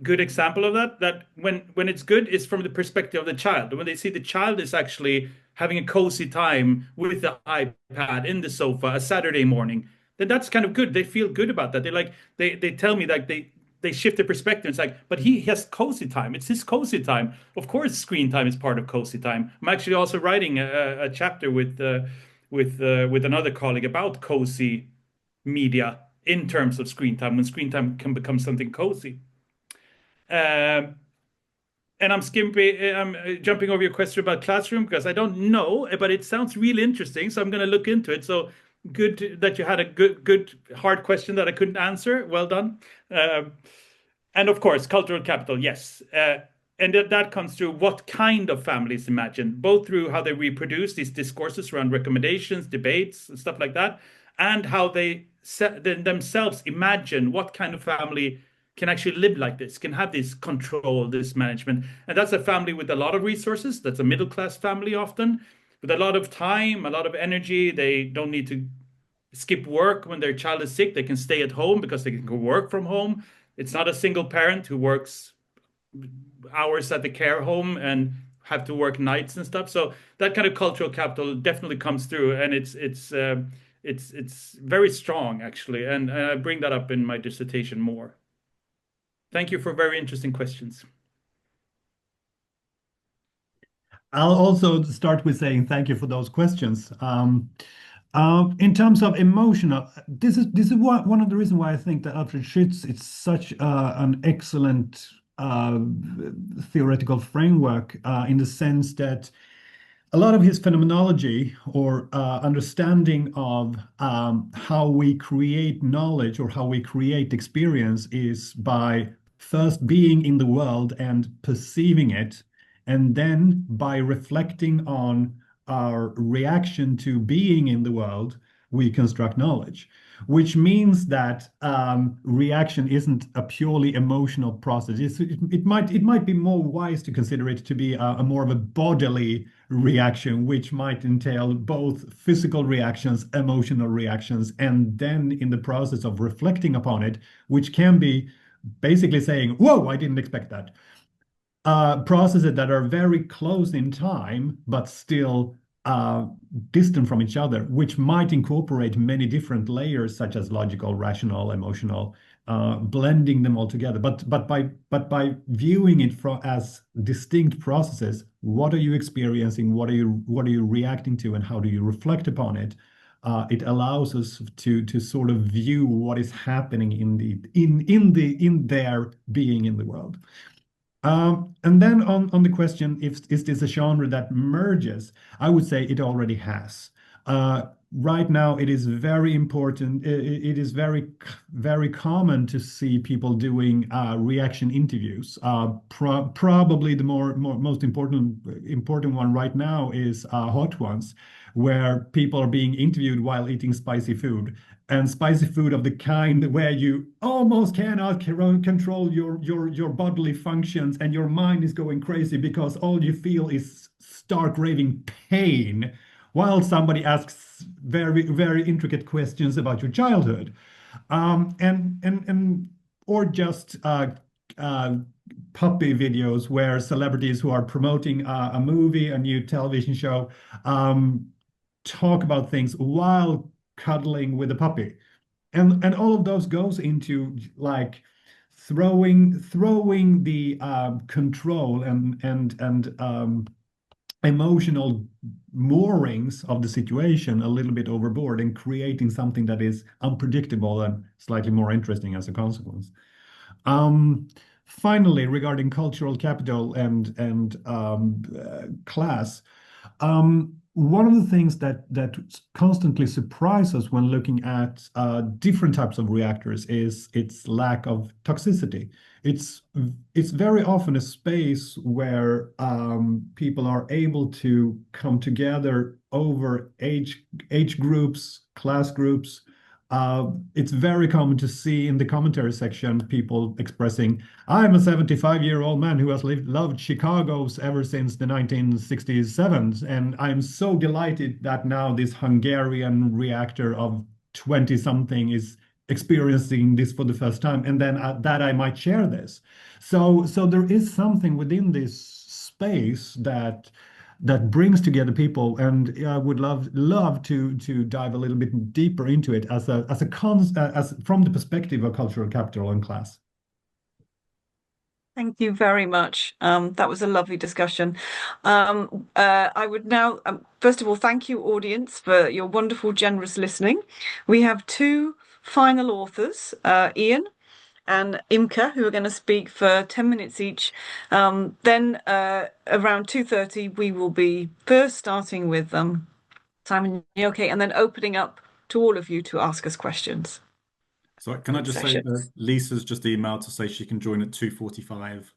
good example of that when it's good, it's from the perspective of the child. When they see the child is actually having a cozy time with the iPad in the sofa a Saturday morning, then that's kind of good. They feel good about that. They tell me that they shift the perspective. It's like, but he has cozy time. It's his cozy time. Of course, screen time is part of cozy time. I'm actually also writing a chapter with another colleague about cozy media in terms of screen time, when screen time can become something cozy. And I'm jumping over your question about classroom because I don't know, but it sounds really interesting. So I'm going to look into it. So good that you had a good hard question that I couldn't answer. Well done. And of course, cultural capital, yes. And that comes through what kind of families imagine, both through how they reproduce these discourses around recommendations, debates, and stuff like that, and how they themselves imagine what kind of family can actually live like this, can have this control, this management. And that's a family with a lot of resources. That's a middle-class family often, with a lot of time, a lot of energy. They don't need to skip work when their child is sick. They can stay at home because they can go work from home. It's not a single parent who works hours at the care home and have to work nights and stuff. So that kind of cultural capital definitely comes through, and it's very strong actually. And I bring that up in my dissertation more. Thank you for very interesting questions. I'll also start with saying thank you for those questions. In terms of emotional, this is one of the reasons why I think that Alfred Schütz is such an excellent theoretical framework, in the sense that a lot of his phenomenology or understanding of how we create knowledge or how we create experience is by first being in the world and perceiving it, and then by reflecting on our reaction to being in the world, we construct knowledge, which means that reaction isn't a purely emotional process. It might be more wise to consider it to be a more of a bodily reaction, which might entail both physical reactions, emotional reactions, and then in the process of reflecting upon it, which can be basically saying, whoa, I didn't expect that. Processes that are very close in time, but still distant from each other, which might incorporate many different layers, such as logical, rational, emotional, blending them all together. But by viewing it as distinct processes, what are you experiencing? What are you reacting to, and how do you reflect upon it? It allows us to sort of view what is happening in their being in the world. And then on the question, is this a genre that merges? I would say it already has. Right now, it is very important. It is very common to see people doing reaction interviews. Probably the most important one right now is Hot Ones, where people are being interviewed while eating spicy food. And spicy food of the kind where you almost cannot control your bodily functions, and your mind is going crazy because all you feel is stark raving pain, while somebody asks very, very intricate questions about your childhood, or just puppy videos where celebrities who are promoting a movie, a new television show, talk about things while cuddling with a puppy, and all of those goes into like throwing the control and emotional moorings of the situation a little bit overboard, and creating something that is unpredictable and slightly more interesting as a consequence. Finally, regarding cultural capital and class, one of the things that constantly surprises us when looking at different types of reactors is its lack of toxicity. It's very often a space where people are able to come together over age groups, class groups. It's very common to see in the commentary section people expressing, I'm a 75-year-old man who has loved Chicago's ever since the 1967s, and I'm so delighted that now this Hungarian reactor of 20-something is experiencing this for the first time, and then that I might share this. So there is something within this space that brings together people, and I would love to dive a little bit deeper into it as from the perspective of cultural capital and class. Thank you very much. That was a lovely discussion. I would now, first of all, thank you, audience, for your wonderful, generous listening. We have two final authors, Ian and Imke, who are going to speak for 10 minutes each. Then around 2:30, we will be first starting with Simon, okay, and then opening up to all of you to ask us questions. So can I just say Lisa's just emailed to say she can join at 2:45,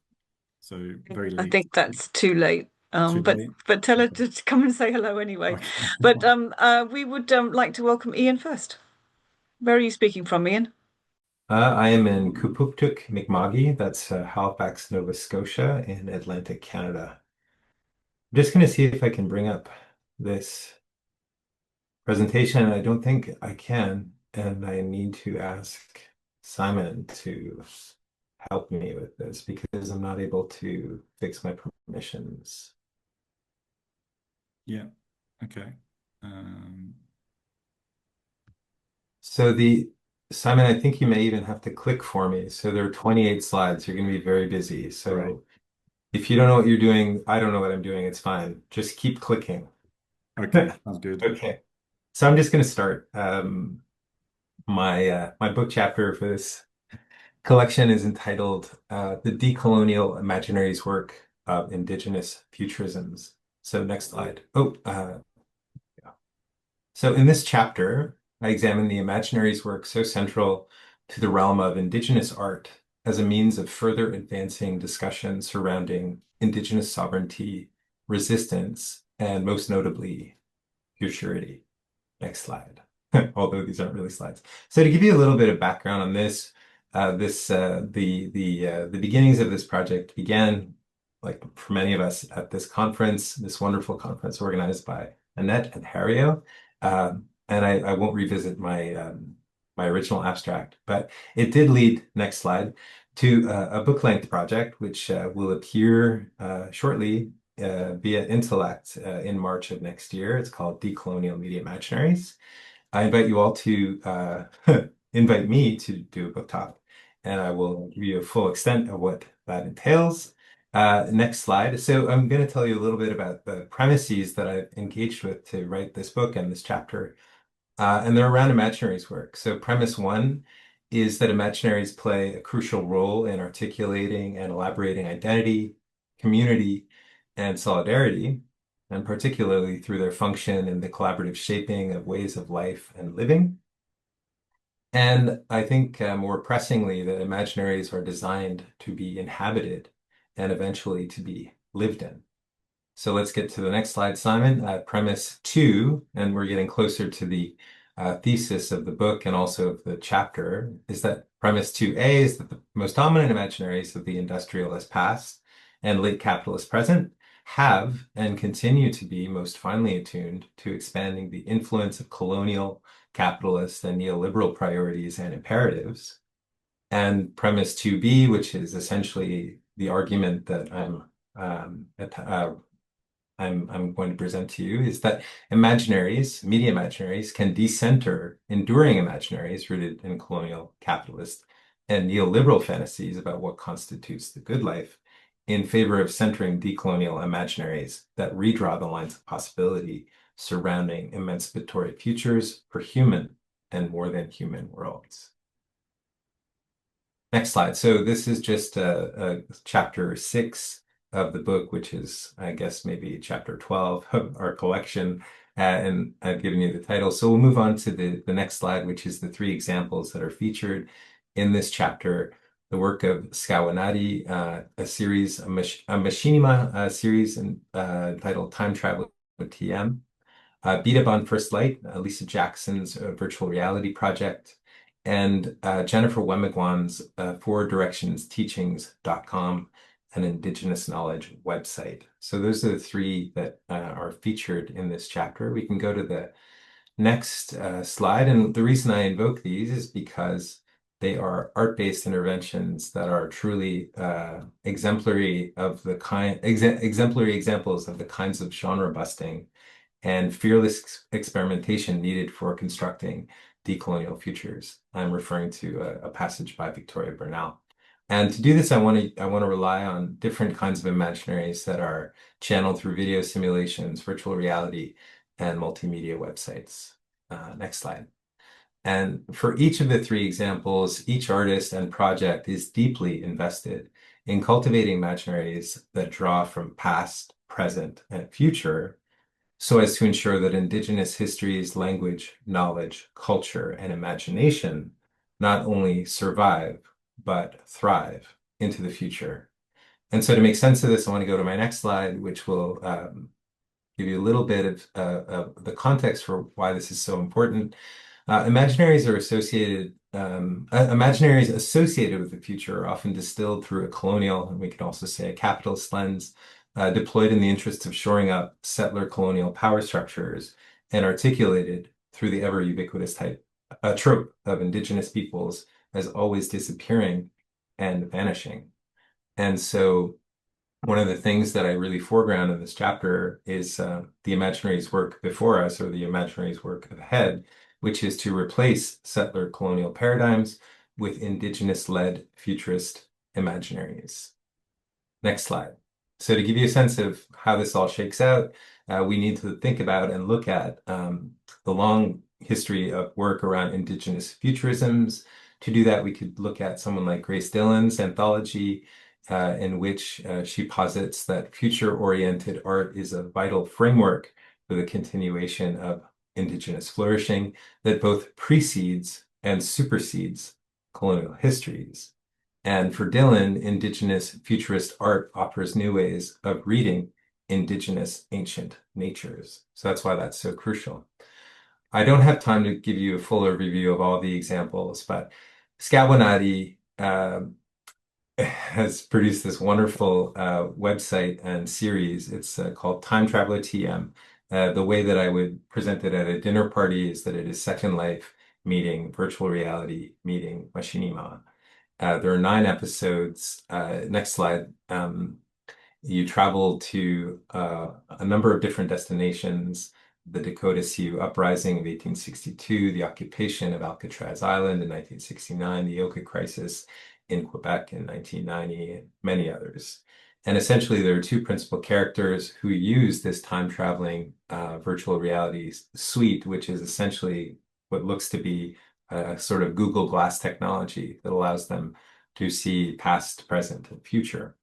so very late. I think that's too late. Too late? But tell her to come and say hello anyway. Okay. But we would like to welcome Ian first. Where are you speaking from, Ian? I am in Kupuktuk, Mi'kma'ki. That's Halifax, Nova Scotia in Atlantic Canada. I'm just going to see if I can bring up this presentation. I don't think I can, and I need to ask Simon to help me with this because I'm not able to fix my permissions. Yeah, okay. So Simon, I think you may even have to click for me. So there are 28 slides. You're going to be very busy. So Right. If you don't know what you're doing, I don't know what I'm doing. It's fine. Just keep clicking. Okay, sounds good. Okay. So I'm just going to start. My book chapter for this collection is entitled The Decolonial Imaginaries Work of Indigenous Futurisms. So next slide. Yeah. So in this chapter, I examine the Imaginaries work so central to the realm of Indigenous art as a means of further advancing discussion surrounding Indigenous sovereignty, resistance, and most notably, futurity. Next slide. Although these aren't really slides. So to give you a little bit of background on this, the beginnings of this project began, like for many of us, at this conference, this wonderful conference organized by Annette and Harrio. And I won't revisit my my original abstract, but it did lead, next slide, to a book-length project, which will appear shortly via Intellect in March of next year. It's called Decolonial Media Imaginaries. I invite you all to invite me to do a book talk, and I will give you a full extent of what that entails. Next slide. So I'm going to tell you a little bit about the premises that I've engaged with to write this book and this chapter. And they're around Imaginaries work. So premise one is that Imaginaries play a crucial role in articulating and elaborating identity, community, and solidarity, and particularly through their function in the collaborative shaping of ways of life and living. And I think more pressingly that Imaginaries are designed to be inhabited and eventually to be lived in. So let's get to the next slide, Simon. Premise two, and we're getting closer to the thesis of the book and also of the chapter, is that premise 2A is that the most dominant imaginaries of the industrialist past and late capitalist present have and continue to be most finely attuned to expanding the influence of colonial, capitalist, and neoliberal priorities and imperatives. And premise 2B, which is essentially the argument that I'm going to present to you, is that imaginaries, media imaginaries, can decenter enduring imaginaries rooted in colonial, capitalist, and neoliberal fantasies about what constitutes the good life in favor of centering decolonial imaginaries that redraw the lines of possibility surrounding emancipatory futures for human and more than human worlds. Next slide. So this is just chapter 6 of the book, which is, I guess, maybe chapter 12 of our collection, and I've given you the title. So we'll move on to the next slide, which is the 3 examples that are featured in this chapter. The work of Skawanati, a series, a machinima series titled Time Travel with TM. Beat on First Light, Lisa Jackson's virtual reality project, and Jennifer Wemigwan's 4directionsteachings.com, an Indigenous knowledge website. So those are the 3 that are featured in this chapter. We can go to the next slide. And the reason I invoke these is because they are art-based interventions that are truly exemplary examples of the kinds of genre busting and fearless experimentation needed for constructing decolonial futures. I'm referring to a passage by Victoria Bernal. And to do this, I want to rely on different kinds of imaginaries that are channeled through video simulations, virtual reality, and multimedia websites. Next slide. And for each of the 3 examples, each artist and project is deeply invested in cultivating imaginaries that draw from past, present, and future, so as to ensure that Indigenous histories, language, knowledge, culture, and imagination not only survive, but thrive into the future. And so to make sense of this, I want to go to my next slide, which will give you a little bit of the context for why this is so important. Imaginaries associated with the future are often distilled through a colonial, and we can also say a capitalist lens, deployed in the interests of shoring up settler colonial power structures and articulated through the ever ubiquitous trope of Indigenous peoples as always disappearing and vanishing. And so one of the things that I really foreground in this chapter is the imaginaries work before us, or the imaginaries work ahead, which is to replace settler colonial paradigms with Indigenous-led futurist imaginaries. Next slide. So to give you a sense of how this all shakes out, we need to think about and look at the long history of work around Indigenous futurisms. To do that, we could look at someone like Grace Dillon's anthology, in which she posits that future-oriented art is a vital framework for the continuation of Indigenous flourishing that both precedes and supersedes colonial histories. And for Dillon, Indigenous futurist art offers new ways of reading Indigenous ancient natures. So that's why that's so crucial. I don't have time to give you a full overview of all the examples, but Skawanati has produced this wonderful website and series. It's called Time Traveler TM. The way that I would present it at a dinner party is that it is Second Life meeting virtual reality meeting machinima. There are 9 episodes. Next slide. You travel to a number of different destinations: the Dakota Sioux Uprising of 1862, the occupation of Alcatraz Island in 1969, the Oka Crisis in Quebec in 1990, and many others. And essentially, there are 2 principal characters who use this time-traveling virtual reality suite, which is essentially what looks to be a sort of Google Glass technology that allows them to see past, present, and future.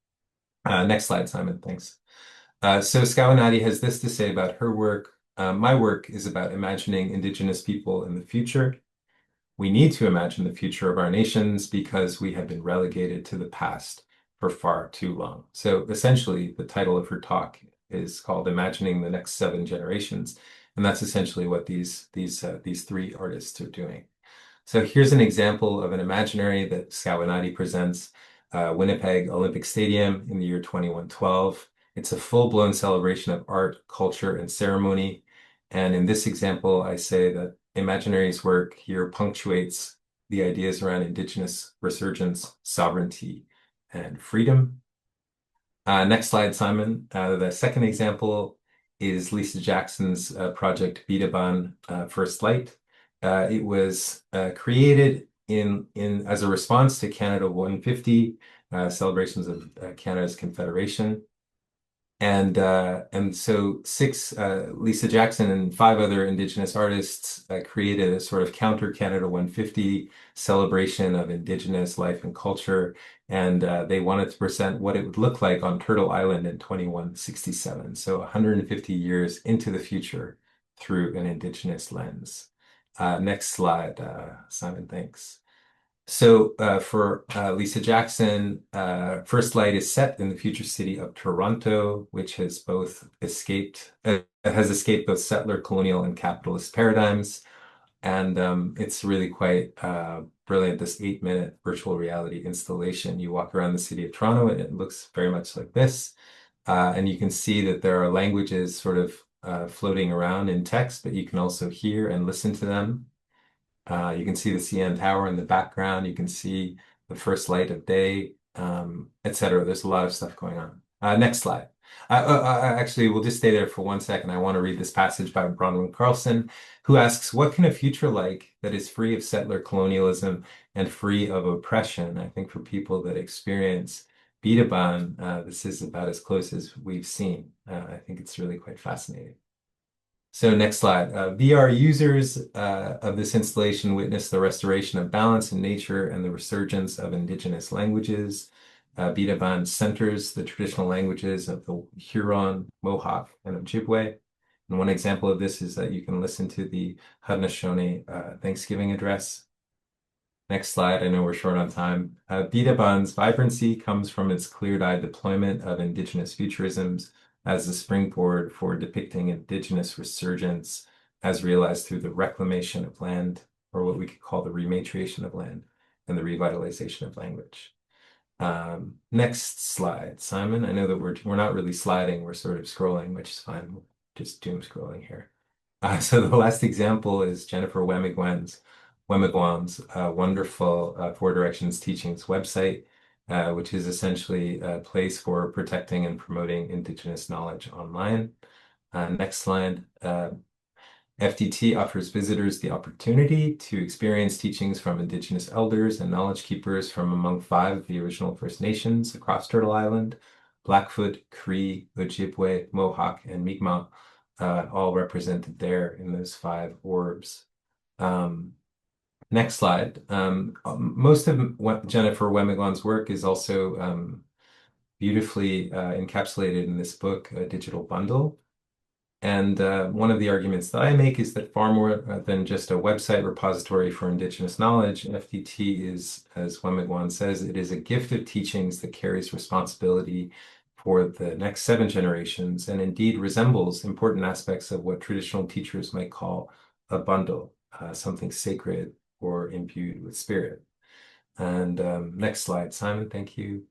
Next slide, Simon, thanks. So Skawanati has this to say about her work. My work is about imagining Indigenous people in the future. We need to imagine the future of our nations because we have been relegated to the past for far too long. So essentially, the title of her talk is called Imagining the Next 7 Generations. And that's essentially what these 3 artists are doing. So here's an example of an imaginary that Skawanati presents, Winnipeg Olympic Stadium in the year 2112. It's a full-blown celebration of art, culture, and ceremony. And in this example, I say that Imaginaries' work here punctuates the ideas around Indigenous resurgence, sovereignty, and freedom. Next slide, Simon. The second example is Lisa Jackson's project Beat First Light. It was created as a response to Canada 150, celebrations of Canada's Confederation. And so Lisa Jackson and 5 other Indigenous artists created a sort of counter Canada 150 celebration of Indigenous life and culture And they wanted to present what it would look like on Turtle Island in 2167. So 150 years into the future through an Indigenous lens. Next slide, Simon, thanks. So for Lisa Jackson, First Light is set in the future city of Toronto, which has both escaped both settler, colonial, and capitalist paradigms. And it's really quite brilliant, this 8-minute virtual reality installation. You walk around the city of Toronto and it looks very much like this. And you can see that there are languages sort of floating around in text, but you can also hear and listen to them. You can see the CN Tower in the background. You can see the first light of day, etc. There's a lot of stuff going on. Next slide. Actually, we'll just stay there for 1 second. I want to read this passage by Bronwyn Carlson, who asks, what can a future like that is free of settler colonialism and free of oppression? I think for people that experience Bidabaan, this is about as close as we've seen. I think it's really quite fascinating. So next slide. VR users of this installation witness the restoration of balance in nature and the resurgence of indigenous languages. Bidabaan centers the traditional languages of the Huron, Mohawk, and Ojibwe. And one example of this is that you can listen to the Haudenosaunee Thanksgiving address. Next slide. I know we're short on time. Bidabaan's vibrancy comes from its clear-eyed deployment of indigenous futurisms as the springboard for depicting indigenous resurgence as realized through the reclamation of land, or what we could call the rematriation of land, and the revitalization of language. Next slide, Simon. I know that we're not really sliding, we're sort of scrolling, which is fine. We're just doom scrolling here. So the last example is Jennifer Wemigwan's wonderful Four Directions Teachings website, which is essentially a place for protecting and promoting Indigenous knowledge online. Next slide. FDT offers visitors the opportunity to experience teachings from Indigenous elders and knowledge keepers from among 5 of the original First Nations across Turtle Island: Blackfoot, Cree, Ojibwe, Mohawk, and Mi'kmaq, all represented there in those 5 orbs. Next slide. Most of Jennifer Wemigwan's work is also beautifully encapsulated in this book, A Digital Bundle. And one of the arguments that I make is that far more than just a website repository for Indigenous knowledge, FDT is, as Wemigwan says, it is a gift of teachings that carries responsibility for the next 7 generations, and indeed resembles important aspects of what traditional teachers might call a bundle, something sacred or imbued with spirit. And next slide, Simon, thank you.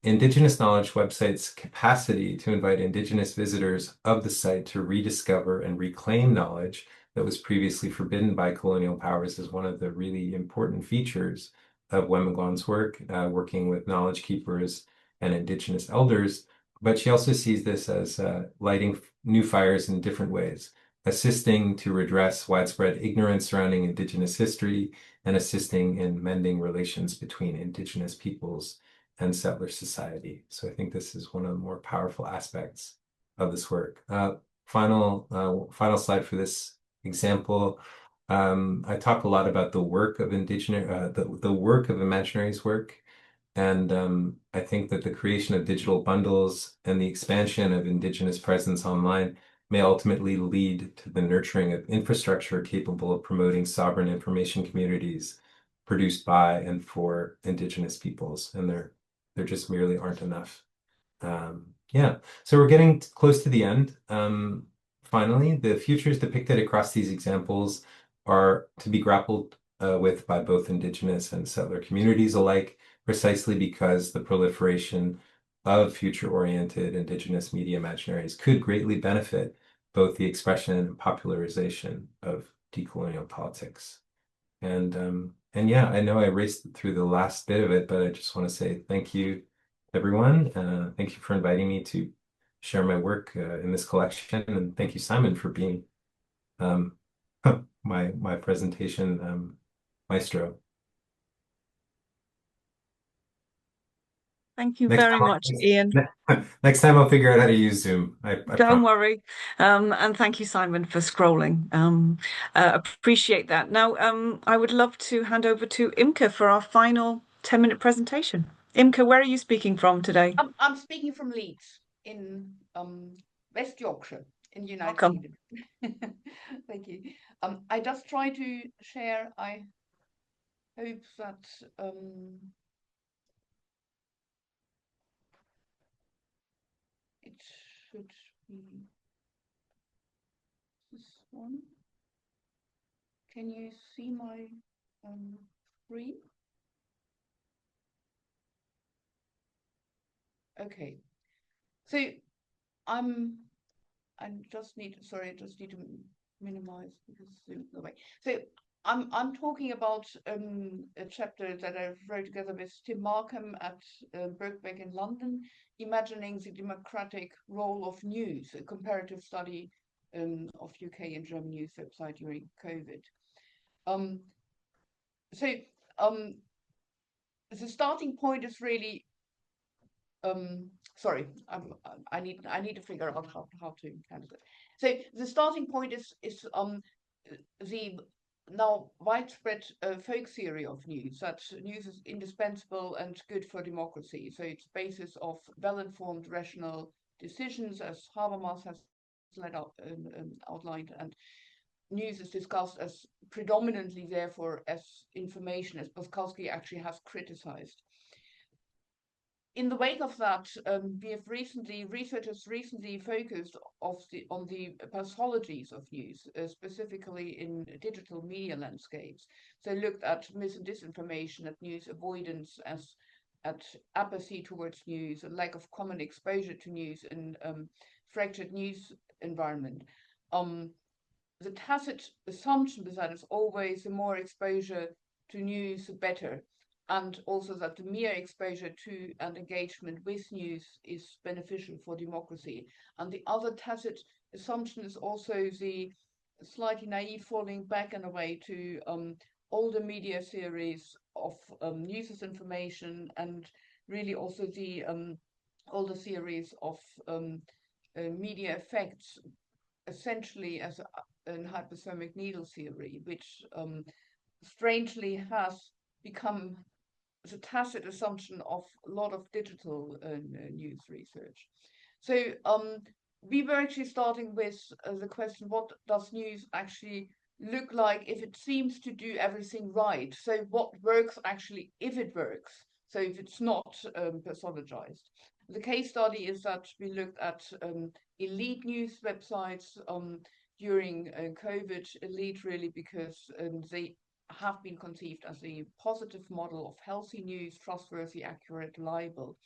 Indigenous Knowledge website's capacity to invite Indigenous visitors of the site to rediscover and reclaim knowledge that was previously forbidden by colonial powers is one of the really important features of Wemigwan's work, working with knowledge keepers and Indigenous elders. But she also sees this as lighting new fires in different ways, assisting to redress widespread ignorance surrounding Indigenous history and assisting in mending relations between Indigenous peoples and settler society. So I think this is one of the more powerful aspects of this work. Final slide for this example. I talk a lot about the work of the work of Imaginaries work, and I think that the creation of digital bundles and the expansion of Indigenous presence online may ultimately lead to the nurturing of infrastructure capable of promoting sovereign information communities produced by and for Indigenous peoples, and there just merely aren't enough. Yeah, so we're getting close to the end. Finally, the futures depicted across these examples are to be grappled with by both Indigenous and settler communities alike, precisely because the proliferation of future-oriented Indigenous media imaginaries could greatly benefit both the expression and popularization of decolonial politics. And yeah, I know I raced through the last bit of it, but I just want to say thank you, everyone. Thank you for inviting me to share my work in this collection, and thank you, Simon, for being my presentation maestro. Thank you very much, Ian. Next time I'll figure out how to use Zoom. Don't worry. And thank you, Simon, for scrolling. Appreciate that. Now, I would love to hand over to Imke for our final 10-minute presentation. Imke, where are you speaking from today? I'm speaking from Leeds in West Yorkshire in the United Welcome. Kingdom. Thank you. I just try to share. I hope that it should be this one. Can you see my screen? Okay. So I just need to minimize because the way. So I'm talking about a chapter that I wrote together with Tim Markham at Birkbeck in London, Imagining the Democratic Role of News, a comparative study of UK and German news website during COVID. The starting point is really sorry, I need to figure out how to handle it. So the starting point is the now widespread folk theory of news, that news is indispensable and good for democracy. So it's basis of well-informed, rational decisions, as Habermas has outlined, and news is discussed as predominantly, therefore, as information, as Boskalski actually has criticized. In the wake of that, researchers recently focused on the pathologies of news, specifically in digital media landscapes. So looked at mis and disinformation, at news avoidance, at apathy towards news, a lack of common exposure to news, and fractured news environment. The tacit assumption is that it's always the more exposure to news, the better. And also that the mere exposure to and engagement with news is beneficial for democracy. And the other tacit assumption is also the slightly naive falling back in a way to older media theories of news as information, and really also the older theories of media effects, essentially as a hyperthermic needle theory, which strangely has become the tacit assumption of a lot of digital news research. So we were actually starting with the question, what does news actually look like if it seems to do everything right? So what works actually if it works? So if it's not pathologized. The case study is that we looked at elite news websites during COVID, elite really because they have been conceived as a positive model of healthy news, trustworthy, accurate, reliable.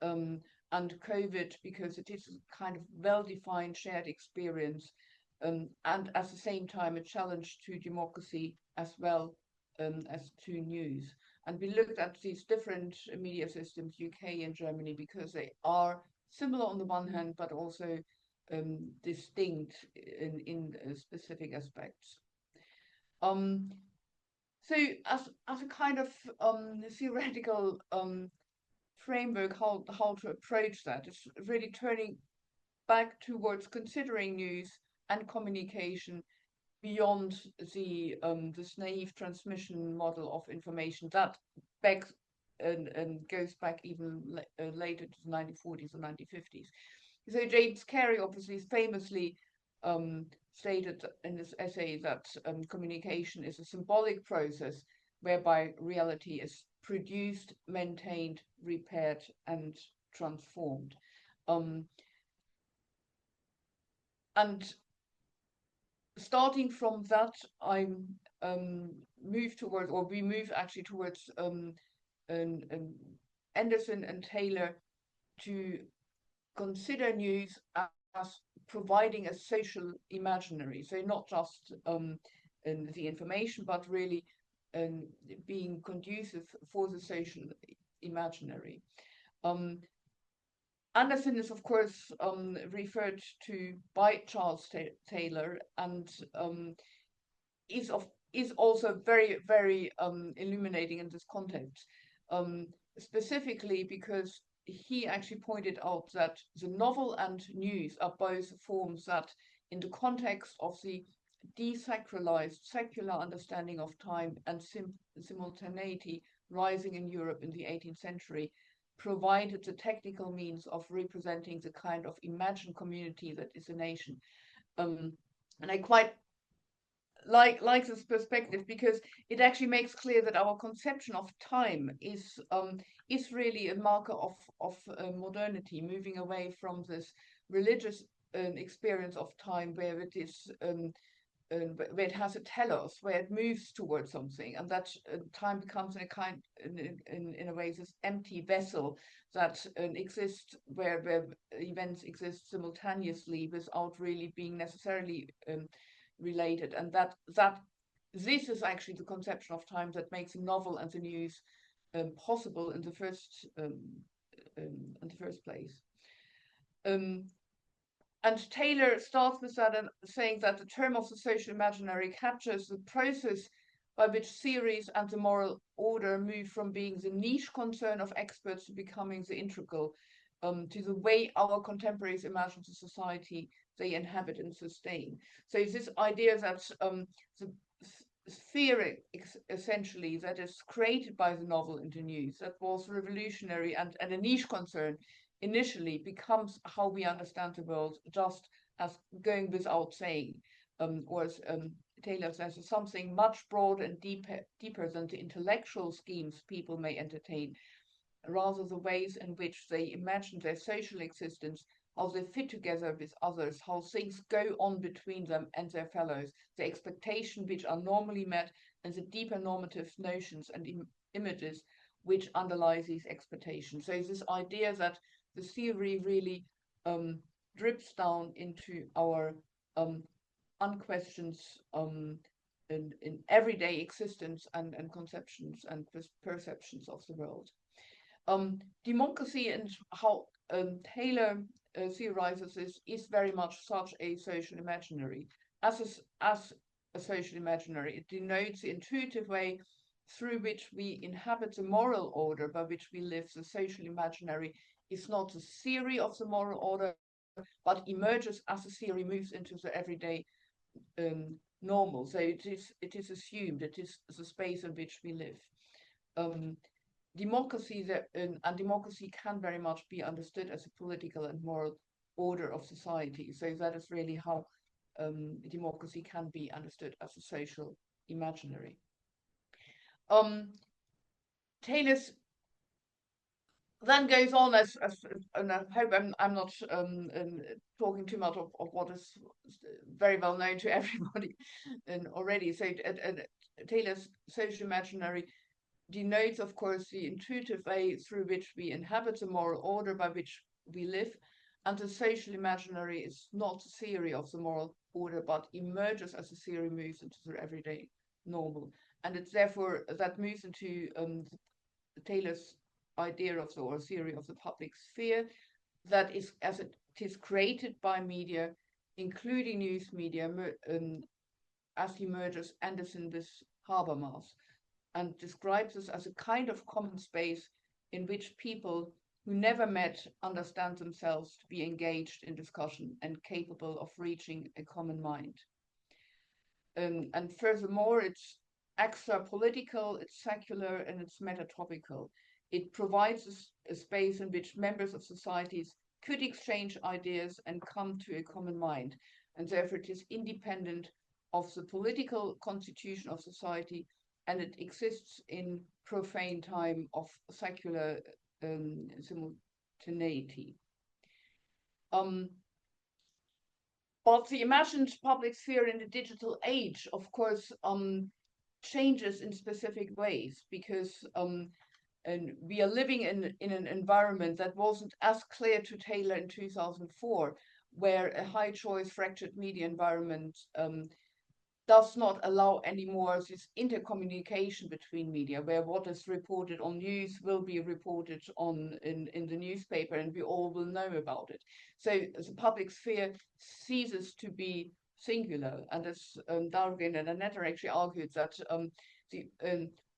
And COVID because it is a kind of well-defined shared experience, and at the same time a challenge to democracy as well as to news. And we looked at these different media systems, UK and Germany, because they are similar on the one hand, but also distinct in specific aspects. So as a kind of theoretical framework, how to approach that is really turning back towards considering news and communication beyond this naive transmission model of information that backs and goes back even later to the 1940s or 1950s. So James Carey obviously famously stated in this essay that communication is a symbolic process whereby reality is produced, maintained, repaired, and transformed. And starting from that, I move towards, or we move actually towards Anderson and Taylor to consider news as providing a social imaginary. So not just the information, but really being conducive for the social imaginary. Anderson is, of course, referred to by Charles Taylor, and is also very, very illuminating in this context, specifically because he actually pointed out that the novel and news are both forms that, in the context of the desacralized secular understanding of time and simultaneity, rising in Europe in the 18th century provided the technical means of representing the kind of imagined community that is a nation. And I quite like this perspective, because it actually makes clear that our conception of time is really a marker of modernity, moving away from this religious experience of time where it is where it has a telos, where it moves towards something, and that time becomes in a way this empty vessel that exists where events exist simultaneously without really being necessarily related, and that this is actually the conception of time that makes the novel and the news possible in the first place. And Taylor starts with that and saying that the term of the social imaginary captures the process by which theories and the moral order move from being the niche concern of experts to becoming the integral, to the way our contemporaries imagine the society they inhabit and sustain. So this idea that the sphere essentially that is created by the novel into news, that was revolutionary and a niche concern initially, becomes how we understand the world, just as going without saying, or as Taylor says, something much broader and deeper than the intellectual schemes people may entertain, rather the ways in which they imagine their social existence, how they fit together with others, how things go on between them and their fellows, the expectations which are normally met, and the deeper normative notions and images which underlie these expectations. So this idea that the theory really drips down into our unquestioned in everyday existence and conceptions and perceptions of the world. Democracy and how Taylor theorizes this is very much such a social imaginary. As a social imaginary, it denotes the intuitive way through which we inhabit the moral order by which we live. The social imaginary is not the theory of the moral order, but emerges as the theory moves into the everyday normal. So it is assumed, it is the space in which we live. Democracy and democracy can very much be understood as a political and moral order of society. So that is really how democracy can be understood as a social imaginary. Taylor's then goes on and I hope I'm not talking too much of what is very well known to everybody already. So Taylor's social imaginary denotes, of course, the intuitive way through which we inhabit the moral order by which we live, and the social imaginary is not a theory of the moral order, but emerges as the theory moves into the everyday normal, and it's therefore that moves into Taylor's idea of the or theory of the public sphere, that is as it is created by media, including news media, as he merges Anderson with Habermas, and describes this as a kind of common space in which people who never met understand themselves to be engaged in discussion and capable of reaching a common mind. And furthermore, it's extra political, it's secular, and it's metatopical. It provides a space in which members of societies could exchange ideas and come to a common mind, and therefore it is independent of the political constitution of society, and it exists in profane time of secular simultaneity. But the imagined public sphere in the digital age, of course, changes in specific ways, because and we are living in an environment that wasn't as clear to Taylor in 2004, where a high choice fractured media environment does not allow anymore this intercommunication between media, where what is reported on news will be reported on in the newspaper, and we all will know about it. So the public sphere ceases to be singular, and as Darwin and Annette actually argued that the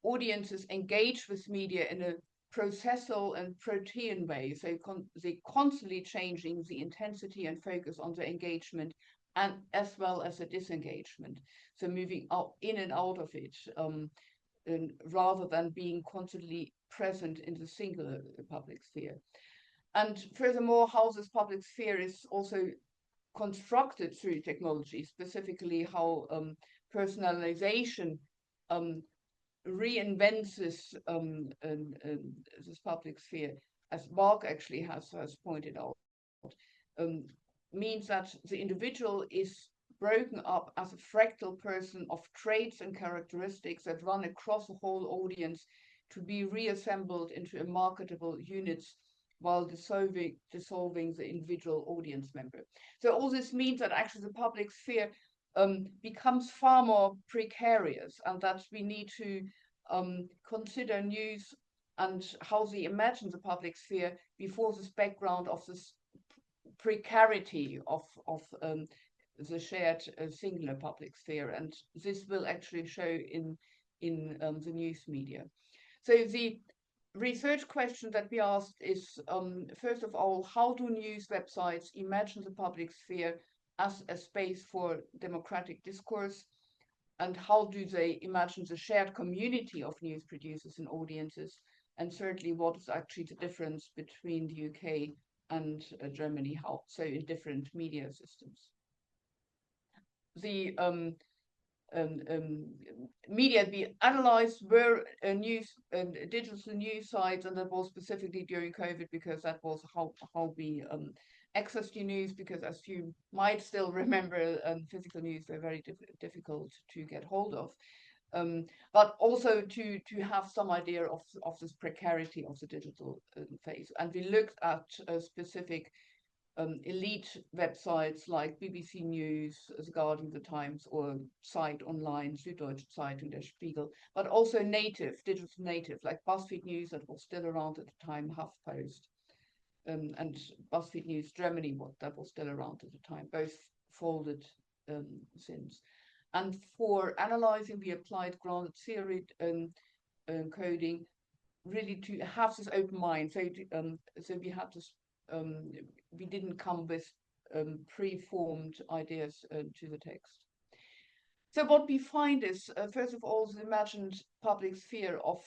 audiences engage with media in a processal and protean way, so they constantly changing the intensity and focus on the engagement, and as well as the disengagement, so moving out in and out of it, rather than being constantly present in the singular public sphere. And furthermore, how this public sphere is also constructed through technology, specifically how personalization reinvents this public sphere, as Mark actually has pointed out, means that the individual is broken up as a fractal person of traits and characteristics that run across the whole audience to be reassembled into a marketable units while dissolving the individual audience member. So all this means that actually the public sphere becomes far more precarious, and that we need to consider news and how they imagine the public sphere before this background of this precarity of the shared singular public sphere, and this will actually show in the news media. So the research question that we asked is, first of all, how do news websites imagine the public sphere as a space for democratic discourse? And how do they imagine the shared community of news producers and audiences? And thirdly, what is actually the difference between the UK and Germany, how so in different media systems? The media be analyzed were news and digital news sites, and that was specifically during COVID, because that was how we access to news, because as you might still remember, physical news were very difficult to get hold of. But also to have some idea of this precarity of the digital phase. And we looked at specific elite websites like BBC News, The Guardian, The Times, or Zeit Online, Süddeutsche Zeitung, Der Spiegel, but also digital native, like BuzzFeed News, that was still around at the time, HuffPost, and BuzzFeed News Germany, that was still around at the time, both folded since. And for analyzing, we applied grounded theory coding, really to have this open mind. So we had this, we didn't come with pre-formed ideas to the text. So what we find is, first of all, the imagined public sphere of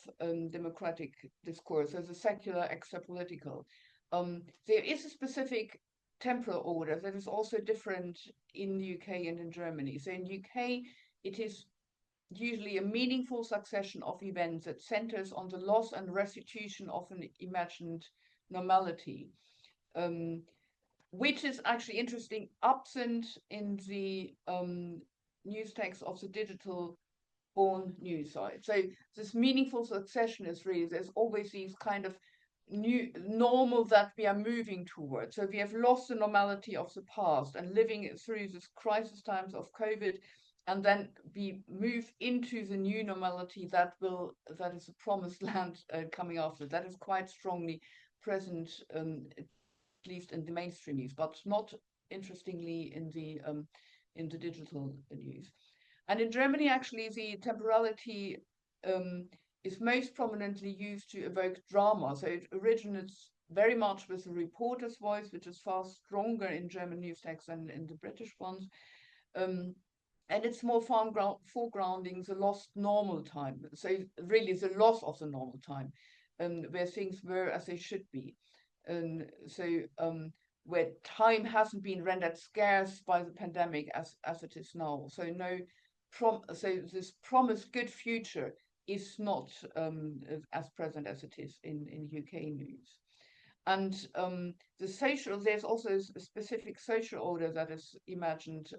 democratic discourse as a secular extra-political. There is a specific temporal order that is also different in the UK and in Germany. So in UK, it is usually a meaningful succession of events that centers on the loss and restitution of an imagined normality, which is actually interesting, absent in the news text of the digital born news site. So this meaningful succession is really, there's always these kind of new normal that we are moving towards. So we have lost the normality of the past and living through this crisis times of COVID, and then we move into the new normality that is the promised land coming after. That is quite strongly present, at least in the mainstream news, but not interestingly in the digital news. And in Germany, actually, the temporality is most prominently used to evoke drama. So it originates very much with the reporter's voice, which is far stronger in German news texts than in the British ones. And it's more foregrounding the lost normal time. So really the loss of the normal time, where things were as they should be. Where time hasn't been rendered scarce by the pandemic as it is now. So this promised good future is not as present as it is in UK news. And there's also a specific social order that is imagined.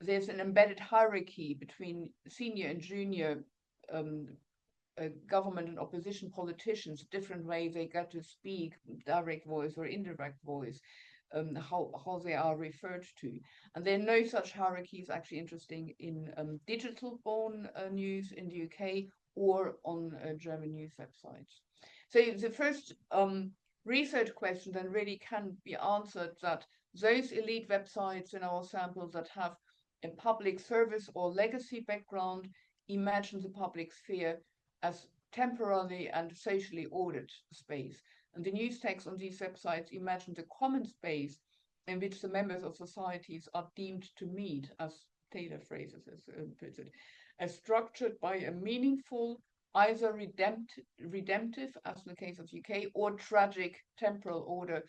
There's an embedded hierarchy between senior and junior government and opposition politicians, different ways they get to speak, direct voice or indirect voice, how they are referred to. And there are no such hierarchies actually interesting in digital born news in the UK or on German news websites. So the first research question then really can be answered that those elite websites in our sample that have a public service or legacy background imagine the public sphere as temporarily and socially ordered space. And the news text on these websites imagine the common space in which the members of societies are deemed to meet, as Taylor phrases puts it. as structured by a meaningful, either redemptive, as in the case of UK, or tragic temporal order,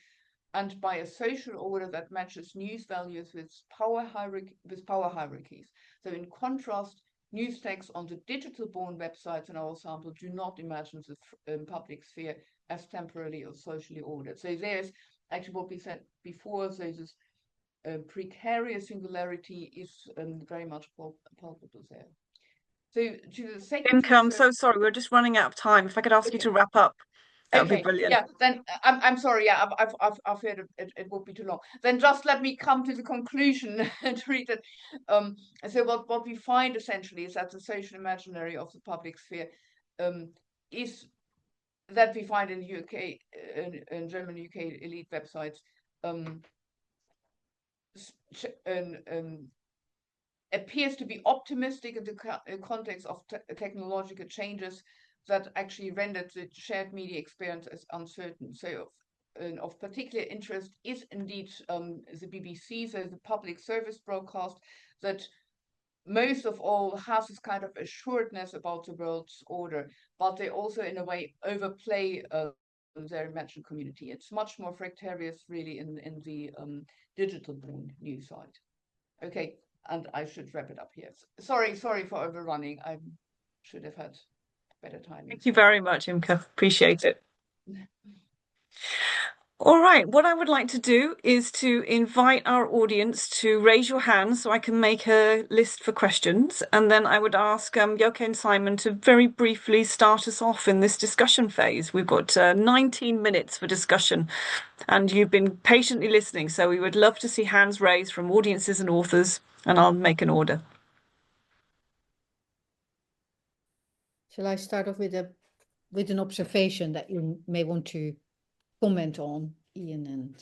and by a social order that matches news values with power hierarchies. So in contrast, news texts on the digital-born websites in our sample do not imagine the public sphere as temporarily or socially ordered. So there's actually what we said before, so this precarious singularity is very much palpable there. So to the second... Imke, I'm so sorry, we're just running out of time. If I could ask you to wrap up, that would be brilliant. Yeah, then I'm sorry, yeah, I've heard it would be too long. Then just let me come to the conclusion and read it. So what we find essentially is that the social imaginary of the public sphere is that we find in the UK, in German UK elite websites, appears to be optimistic in the context of technological changes that actually rendered the shared media experience as uncertain. So of particular interest is indeed the BBC, so the public service broadcast that most of all has this kind of assuredness about the world's order, but they also in a way overplay their imagined community. It's much more fractarious really in the digital born news side. Okay, and I should wrap it up here. Sorry for overrunning. I should have had better timing. Thank you very much, Imke. Appreciate it. All right, what I would like to do is to invite our audience to raise your hands so I can make a list for questions. And then I would ask Joke and Simon to very briefly start us off in this discussion phase. We've got 19 minutes for discussion and you've been patiently listening. So we would love to see hands raised from audiences and authors, and I'll make an order. Shall I start off with an observation that you may want to comment on, Ian and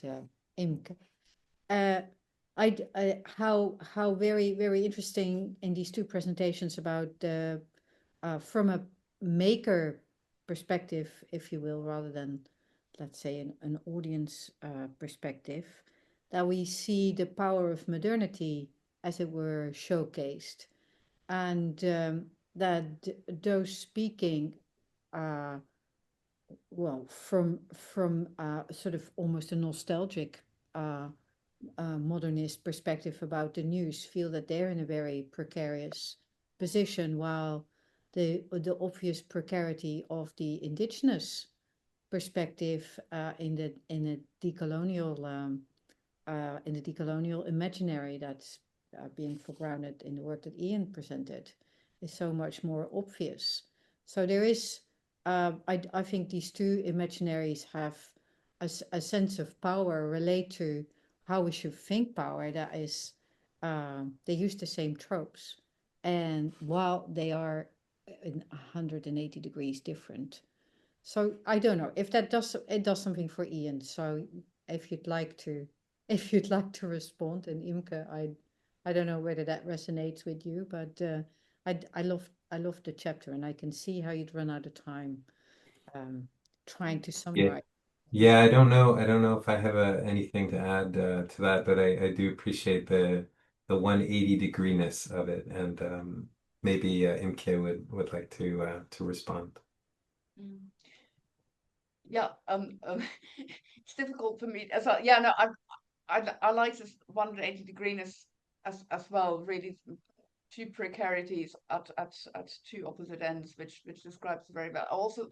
Imke? How very interesting in these two presentations about from a maker perspective, if you will, rather than, let's say, an audience perspective, that we see the power of modernity, as it were, showcased, and that those speaking well, from sort of almost a nostalgic modernist perspective about the news, feel that they're in a very precarious position, while the obvious precarity of the indigenous perspective in the decolonial imaginary that's being foregrounded in the work that Ian presented is so much more obvious. So there is. I think these two imaginaries have a sense of power relate to how we should think power. That is, they use the same tropes, and while they are in 180 degrees different. So I don't know if that does something for Ian. So if you'd like to respond, and Imke, I don't know whether that resonates with you, but I love the chapter, and I can see how you'd run out of time trying to summarize. Yeah, I don't know if I have anything to add to that, but I do appreciate the 180 degrees of it, and maybe Imke would like to respond. Yeah, it's difficult for me. So yeah, no, I like this 180 degrees as well. Really, two precarities at two opposite ends, which describes very well. I also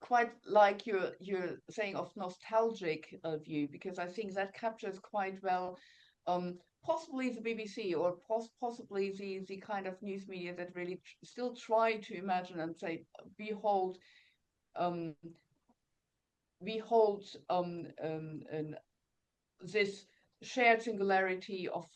quite like you're saying of nostalgic view, because I think that captures quite well possibly the BBC or possibly the kind of news media that really still try to imagine and say, behold this shared singularity of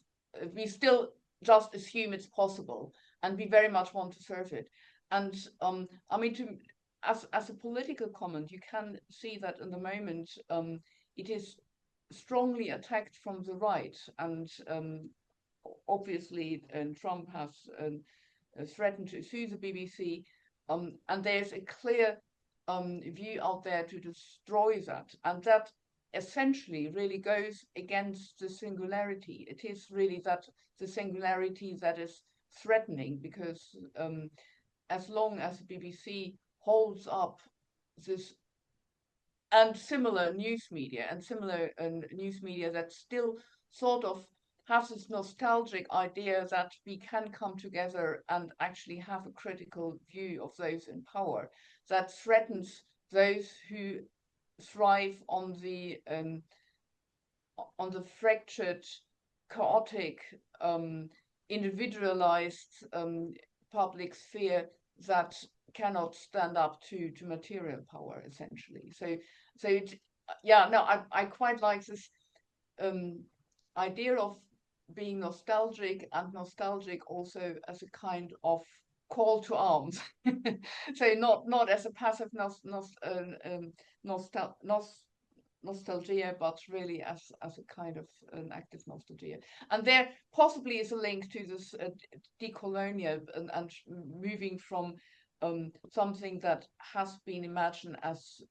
we still just assume it's possible, and we very much want to serve it. And I mean, as a political comment, you can see that in the moment it is strongly attacked from the right, and obviously Trump has threatened to sue the BBC, and there's a clear view out there to destroy that, and that essentially really goes against the singularity. It is really that the singularity that is threatening, because as long as the BBC holds up this and similar news media that still sort of have this nostalgic idea that we can come together and actually have a critical view of those in power, that threatens those who thrive on the fractured, chaotic, individualized public sphere that cannot stand up to material power, essentially. I quite like this idea of being nostalgic, and nostalgic also as a kind of call to arms. So not as a passive nostalgia, but really as a kind of an active nostalgia. And there possibly is a link to this decolonial and moving from something that has been imagined as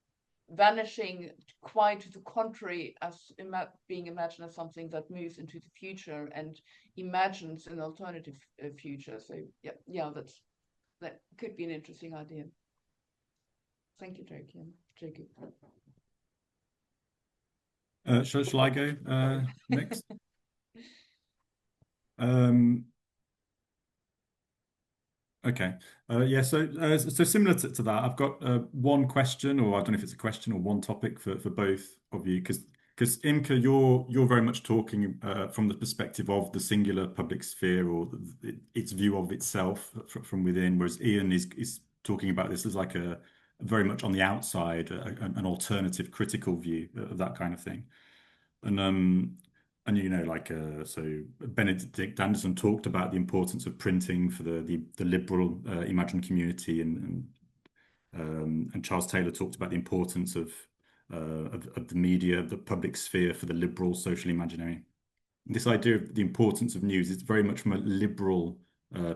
vanishing, quite to the contrary, as being imagined as something that moves into the future and imagines an alternative future. So that could be an interesting idea. Thank you, Jacob. Shall I go next? Okay. So similar to that, I've got one question, or I don't know if it's a question or one topic for both of you, because Imke, you're very much talking from the perspective of the singular public sphere, or its view of itself from within, whereas Ian is talking about this as like a very much on the outside, an alternative critical view of that kind of thing. And so Benedict Anderson talked about the importance of printing for the liberal imagined community, and Charles Taylor talked about the importance of the media, the public sphere, for the liberal social imaginary. This idea of the importance of news is very much from a liberal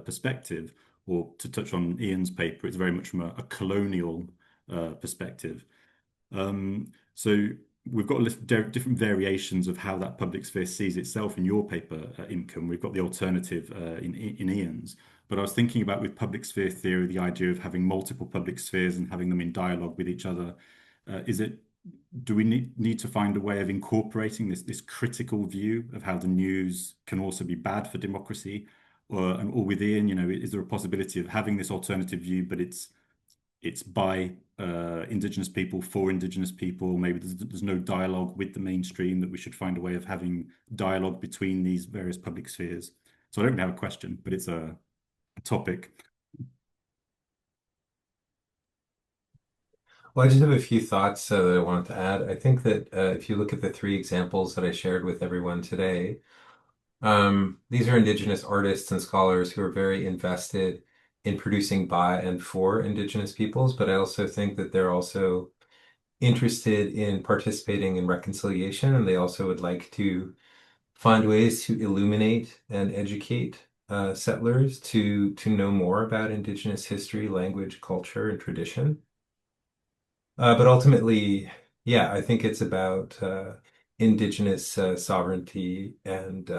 perspective, or to touch on Ian's paper, it's very much from a colonial perspective. So we've got different variations of how that public sphere sees itself in your paper, Imke. We've got the alternative in Ian's. But I was thinking about, with public sphere theory, the idea of having multiple public spheres and having them in dialogue with each other. Do we need to find a way of incorporating this critical view of how the news can also be bad for democracy, or within, is there a possibility of having this alternative view, but it's by Indigenous people for Indigenous people? Maybe there's no dialogue with the mainstream, that we should find a way of having dialogue between these various public spheres. So I don't really have a question, but it's a topic. Well, I just have a few thoughts that I wanted to add. I think that if you look at the three examples that I shared with everyone today, these are Indigenous artists and scholars who are very invested in producing by and for Indigenous peoples, but I also think that they're also interested in participating in reconciliation, and they also would like to find ways to illuminate and educate settlers to know more about Indigenous history, language, culture, and tradition. But ultimately, I think it's about Indigenous sovereignty, and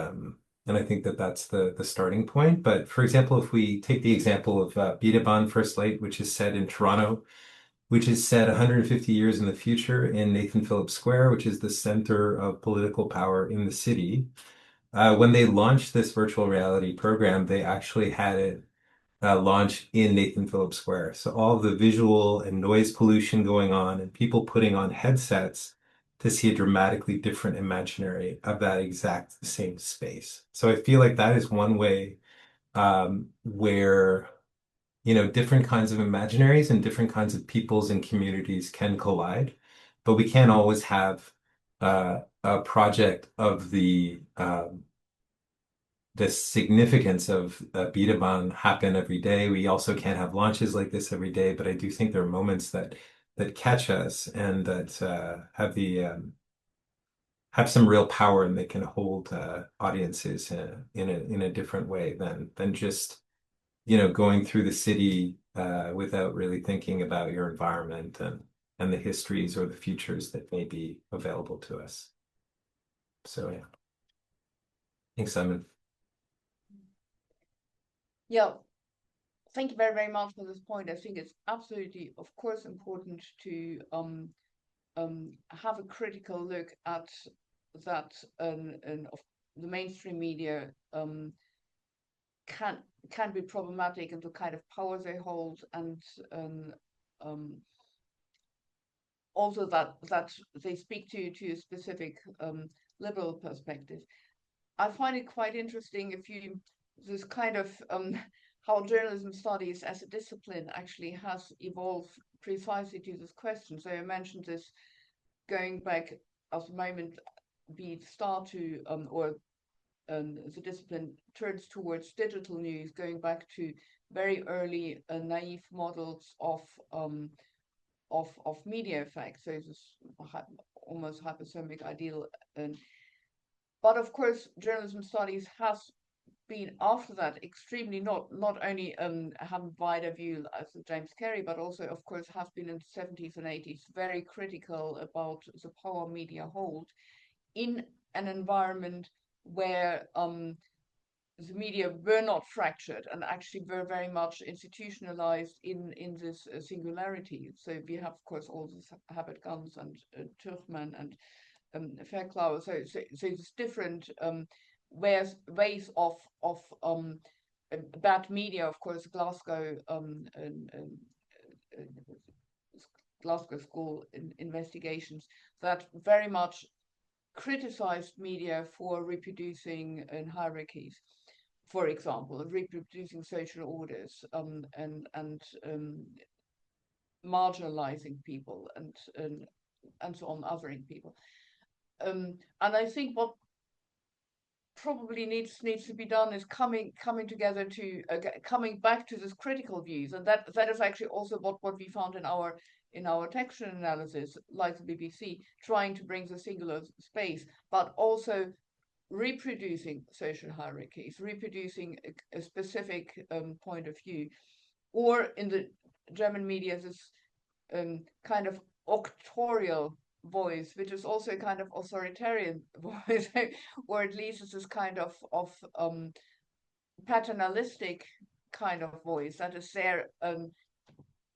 I think that that's the starting point. But for example, if we take the example of Bidabaan First Light, which is set in Toronto, which is set 150 years in the future in Nathan Phillips Square, which is the center of political power in the city. When they launched this virtual reality program, they actually had it launch in Nathan Phillips Square. So all the visual and noise pollution going on, and people putting on headsets to see a dramatically different imaginary of that exact same space. So I feel like that is one way where different kinds of imaginaries and different kinds of peoples and communities can collide, but we can't always have a project of the significance of Bidabaan happen every day. We also can't have launches like this every day, but I do think there are moments that catch us and that have some real power, and they can hold audiences in a different way than just going through the city without really thinking about your environment and the histories or the futures that may be available to us. So yeah. Thanks, Simon. Yeah, thank you very, very much for this point. I think it's absolutely, of course, important to have a critical look at that of the mainstream media can be problematic, and the kind of power they hold, and also that they speak to a specific liberal perspective. I find it quite interesting this kind of how journalism studies as a discipline actually has evolved precisely to this question. So I mentioned this going back as the moment we start to the discipline turns towards digital news, going back to very early naive models of media effects. So this almost hypersemic ideal. But of course, journalism studies has been after that extremely not only have a wider view as James Carey, but also of course has been in the 70s and 80s very critical about the power media hold in an environment where the media were not fractured and actually were very much institutionalized in this singularity. So we have of course all these Herbert Guns and Turchman and Fairclough. So there's different ways of bad media, of course, Glasgow School investigations that very much criticized media for reproducing in hierarchies, for example, reproducing social orders and marginalizing people and so on, othering people. And I think what probably needs to be done is coming together to coming back to this critical views, and that is actually also what we found in our textual analysis, like the BBC, trying to bring the singular space, but also reproducing social hierarchies, reproducing a specific point of view, or in the German media, this kind of auctorial voice, which is also a kind of authoritarian voice, or at least it's this kind of paternalistic kind of voice that is there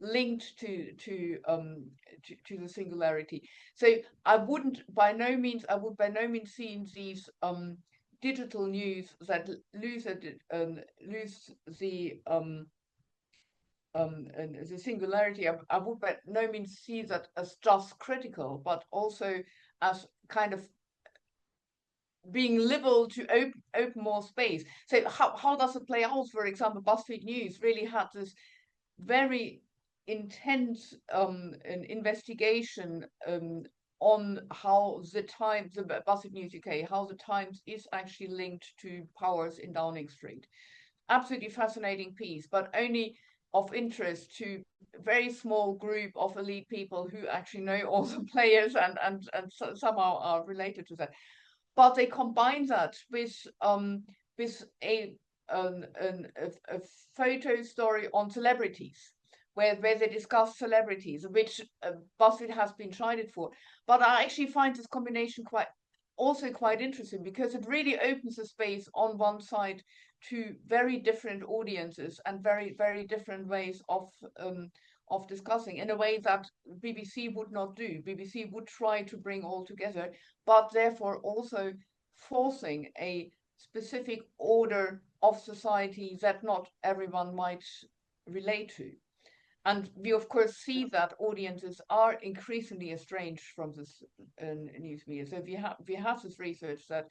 linked to the singularity. So I would by no means see these digital news that lose the singularity. I would by no means see that as just critical, but also as kind of being liberal to open more space. So how does it play out? For example, BuzzFeed News really had this very intense investigation on how the BuzzFeed News UK, how the Times is actually linked to powers in Downing Street. Absolutely fascinating piece, but only of interest to a very small group of elite people who actually know all the players and somehow are related to that. But they combine that with a photo story on celebrities, where they discuss celebrities, which BuzzFeed has been tried for. But I actually find this combination quite interesting, because it really opens the space on one side to very different audiences and very, very different ways of discussing in a way that BBC would not do. BBC would try to bring all together, but therefore also forcing a specific order of society that not everyone might relate to. And we, of course, see that audiences are increasingly estranged from this news media. So we have this research that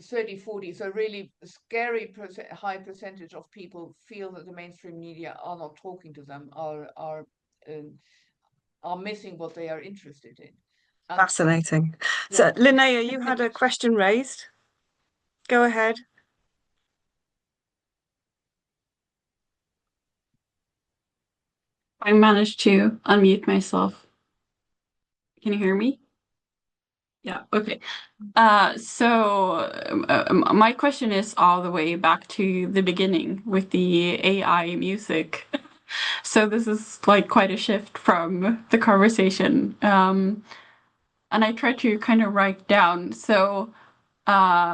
30-40, so really scary high percentage of people feel that the mainstream media are not talking to them, are missing what they are interested in. And fascinating. So, Linnea, you had a question raised. Go ahead. I managed to unmute myself. Can you hear me? Yeah, okay. So my question is all the way back to the beginning with the AI music. So this is like quite a shift from the conversation. And I tried to kind of write down. So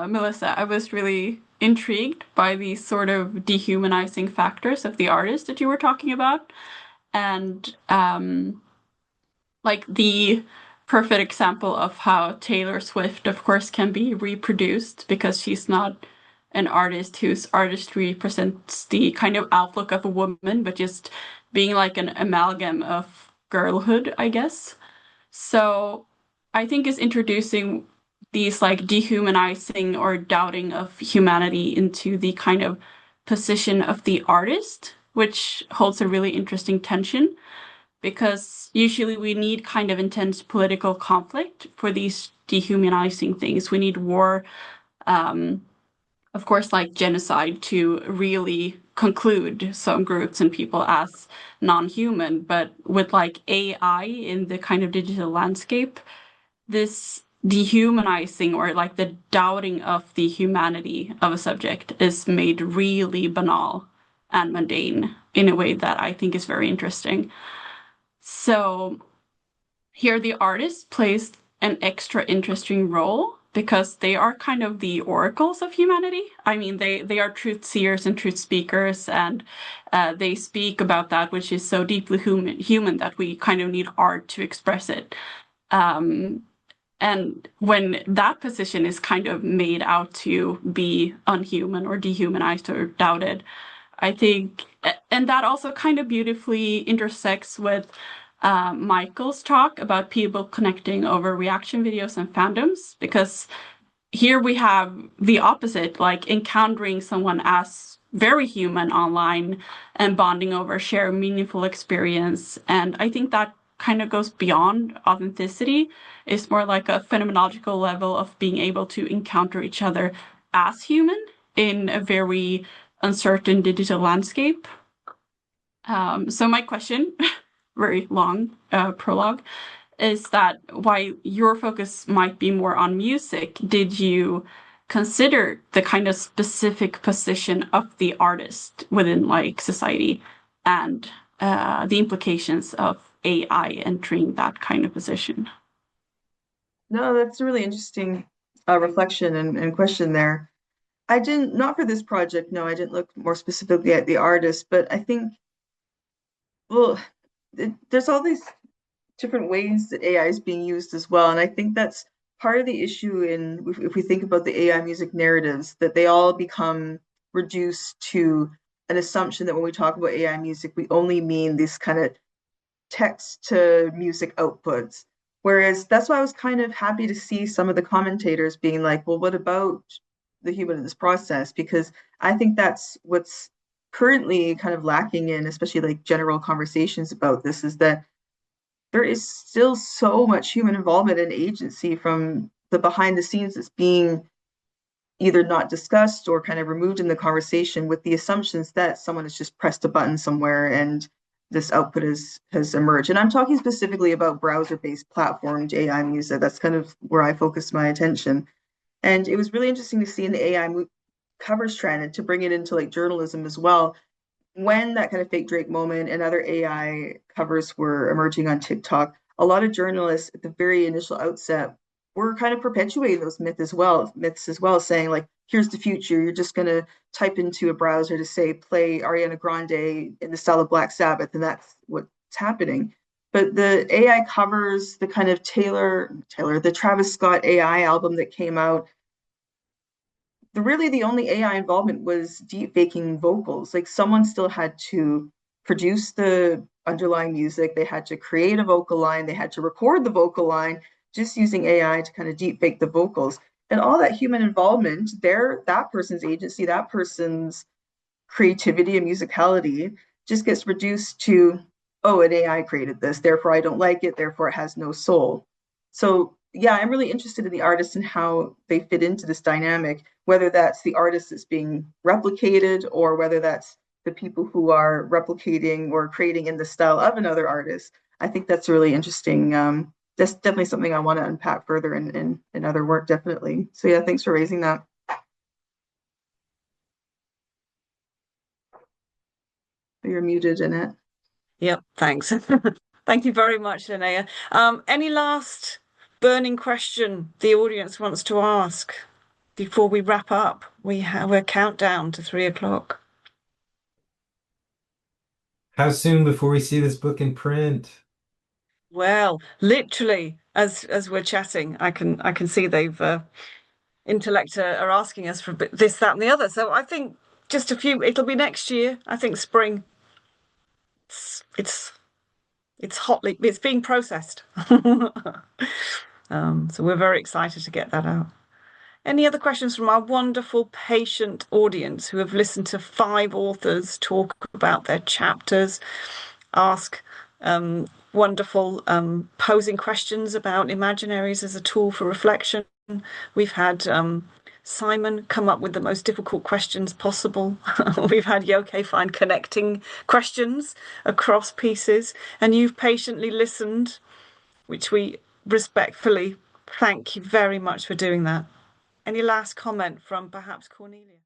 Melissa, I was really intrigued by these sort of dehumanizing factors of the artist that you were talking about. And like the perfect example of how Taylor Swift, of course, can be reproduced because she's not an artist whose artistry presents the kind of outlook of a woman, but just being like an amalgam of girlhood, I guess. So I think it's introducing these like dehumanizing or doubting of humanity into the kind of position of the artist, which holds a really interesting tension because usually we need kind of intense political conflict for these dehumanizing things. We need war, of course, like genocide to really conclude some groups and people as non-human. But with like AI in the kind of digital landscape, this dehumanizing or like the doubting of the humanity of a subject is made really banal and mundane in a way that I think is very interesting. So here the artist plays an extra interesting role because they are kind of the oracles of humanity. I mean, they are truth seers and truth speakers, and they speak about that which is so deeply human that we kind of need art to express it. And when that position is kind of made out to be unhuman or dehumanized or doubted, I think, and that also kind of beautifully intersects with Michael's talk about people connecting over reaction videos and fandoms, because here we have the opposite, like encountering someone as very human online and bonding over shared meaningful experience. And I think that kind of goes beyond authenticity. It's more like a phenomenological level of being able to encounter each other as human in a very uncertain digital landscape. So my question, very long prologue, is that why your focus might be more on music. Did you consider the kind of specific position of the artist within like society and the implications of AI entering that kind of position? No, that's a really interesting reflection and question there. I didn't, not for this project, no, I didn't look more specifically at the artist, but I think, well, there's all these different ways that AI is being used as well. And I think that's part of the issue if we think about the AI music narratives, that they all become reduced to an assumption that when we talk about AI music, we only mean this kind of text to music outputs. Whereas that's why I was kind of happy to see some of the commentators being like, well, what about the human in this process? Because I think that's what's currently kind of lacking in, especially like general conversations about this, is that there is still so much human involvement and agency from the behind the scenes that's being either not discussed or kind of removed in the conversation, with the assumptions that someone has just pressed a button somewhere and this output has emerged. And I'm talking specifically about browser-based platformed AI music. That's kind of where I focused my attention. And it was really interesting to see in the AI covers trend and to bring it into like journalism as well. When that kind of fake Drake moment and other AI covers were emerging on TikTok, a lot of journalists at the very initial outset were kind of perpetuating those myths as well, saying like, here's the future. You're just going to type into a browser to say, play Ariana Grande in the style of Black Sabbath, and that's what's happening. But the AI covers, the kind of the Travis Scott AI album that came out, really the only AI involvement was deep faking vocals. Like someone still had to produce the underlying music. They had to create a vocal line. They had to record the vocal line just using AI to kind of deep fake the vocals. And all that human involvement, that person's agency, that person's creativity and musicality just gets reduced to, oh, an AI created this, therefore I don't like it, therefore it has no soul. So yeah, I'm really interested in the artists and how they fit into this dynamic, whether that's the artist that's being replicated or whether that's the people who are replicating or creating in the style of another artist. I think that's really interesting. That's definitely something I want to unpack further in other work, definitely. So yeah, thanks for raising that. You're muted, Annette. Yep, thanks. Thank you very much, Linnea. Any last burning question the audience wants to ask? before we wrap up, we have a countdown to 3 o'clock. How soon before we see this book in print? Well, literally, as we're chatting, I can see they've Intellect are asking us for this, that, and the other. So I think just a few. It'll be next year. I think spring. It's hotly. It's being processed. So we're very excited to get that out. Any other questions from our wonderful, patient audience who have listened to 5 authors talk about their chapters, ask wonderful posing questions about imaginaries as a tool for reflection? We've had Simon come up with the most difficult questions possible. We've had Yoke find connecting questions across pieces, and you've patiently listened, which we respectfully thank you very much for doing that. Any last comment from perhaps Cornelia?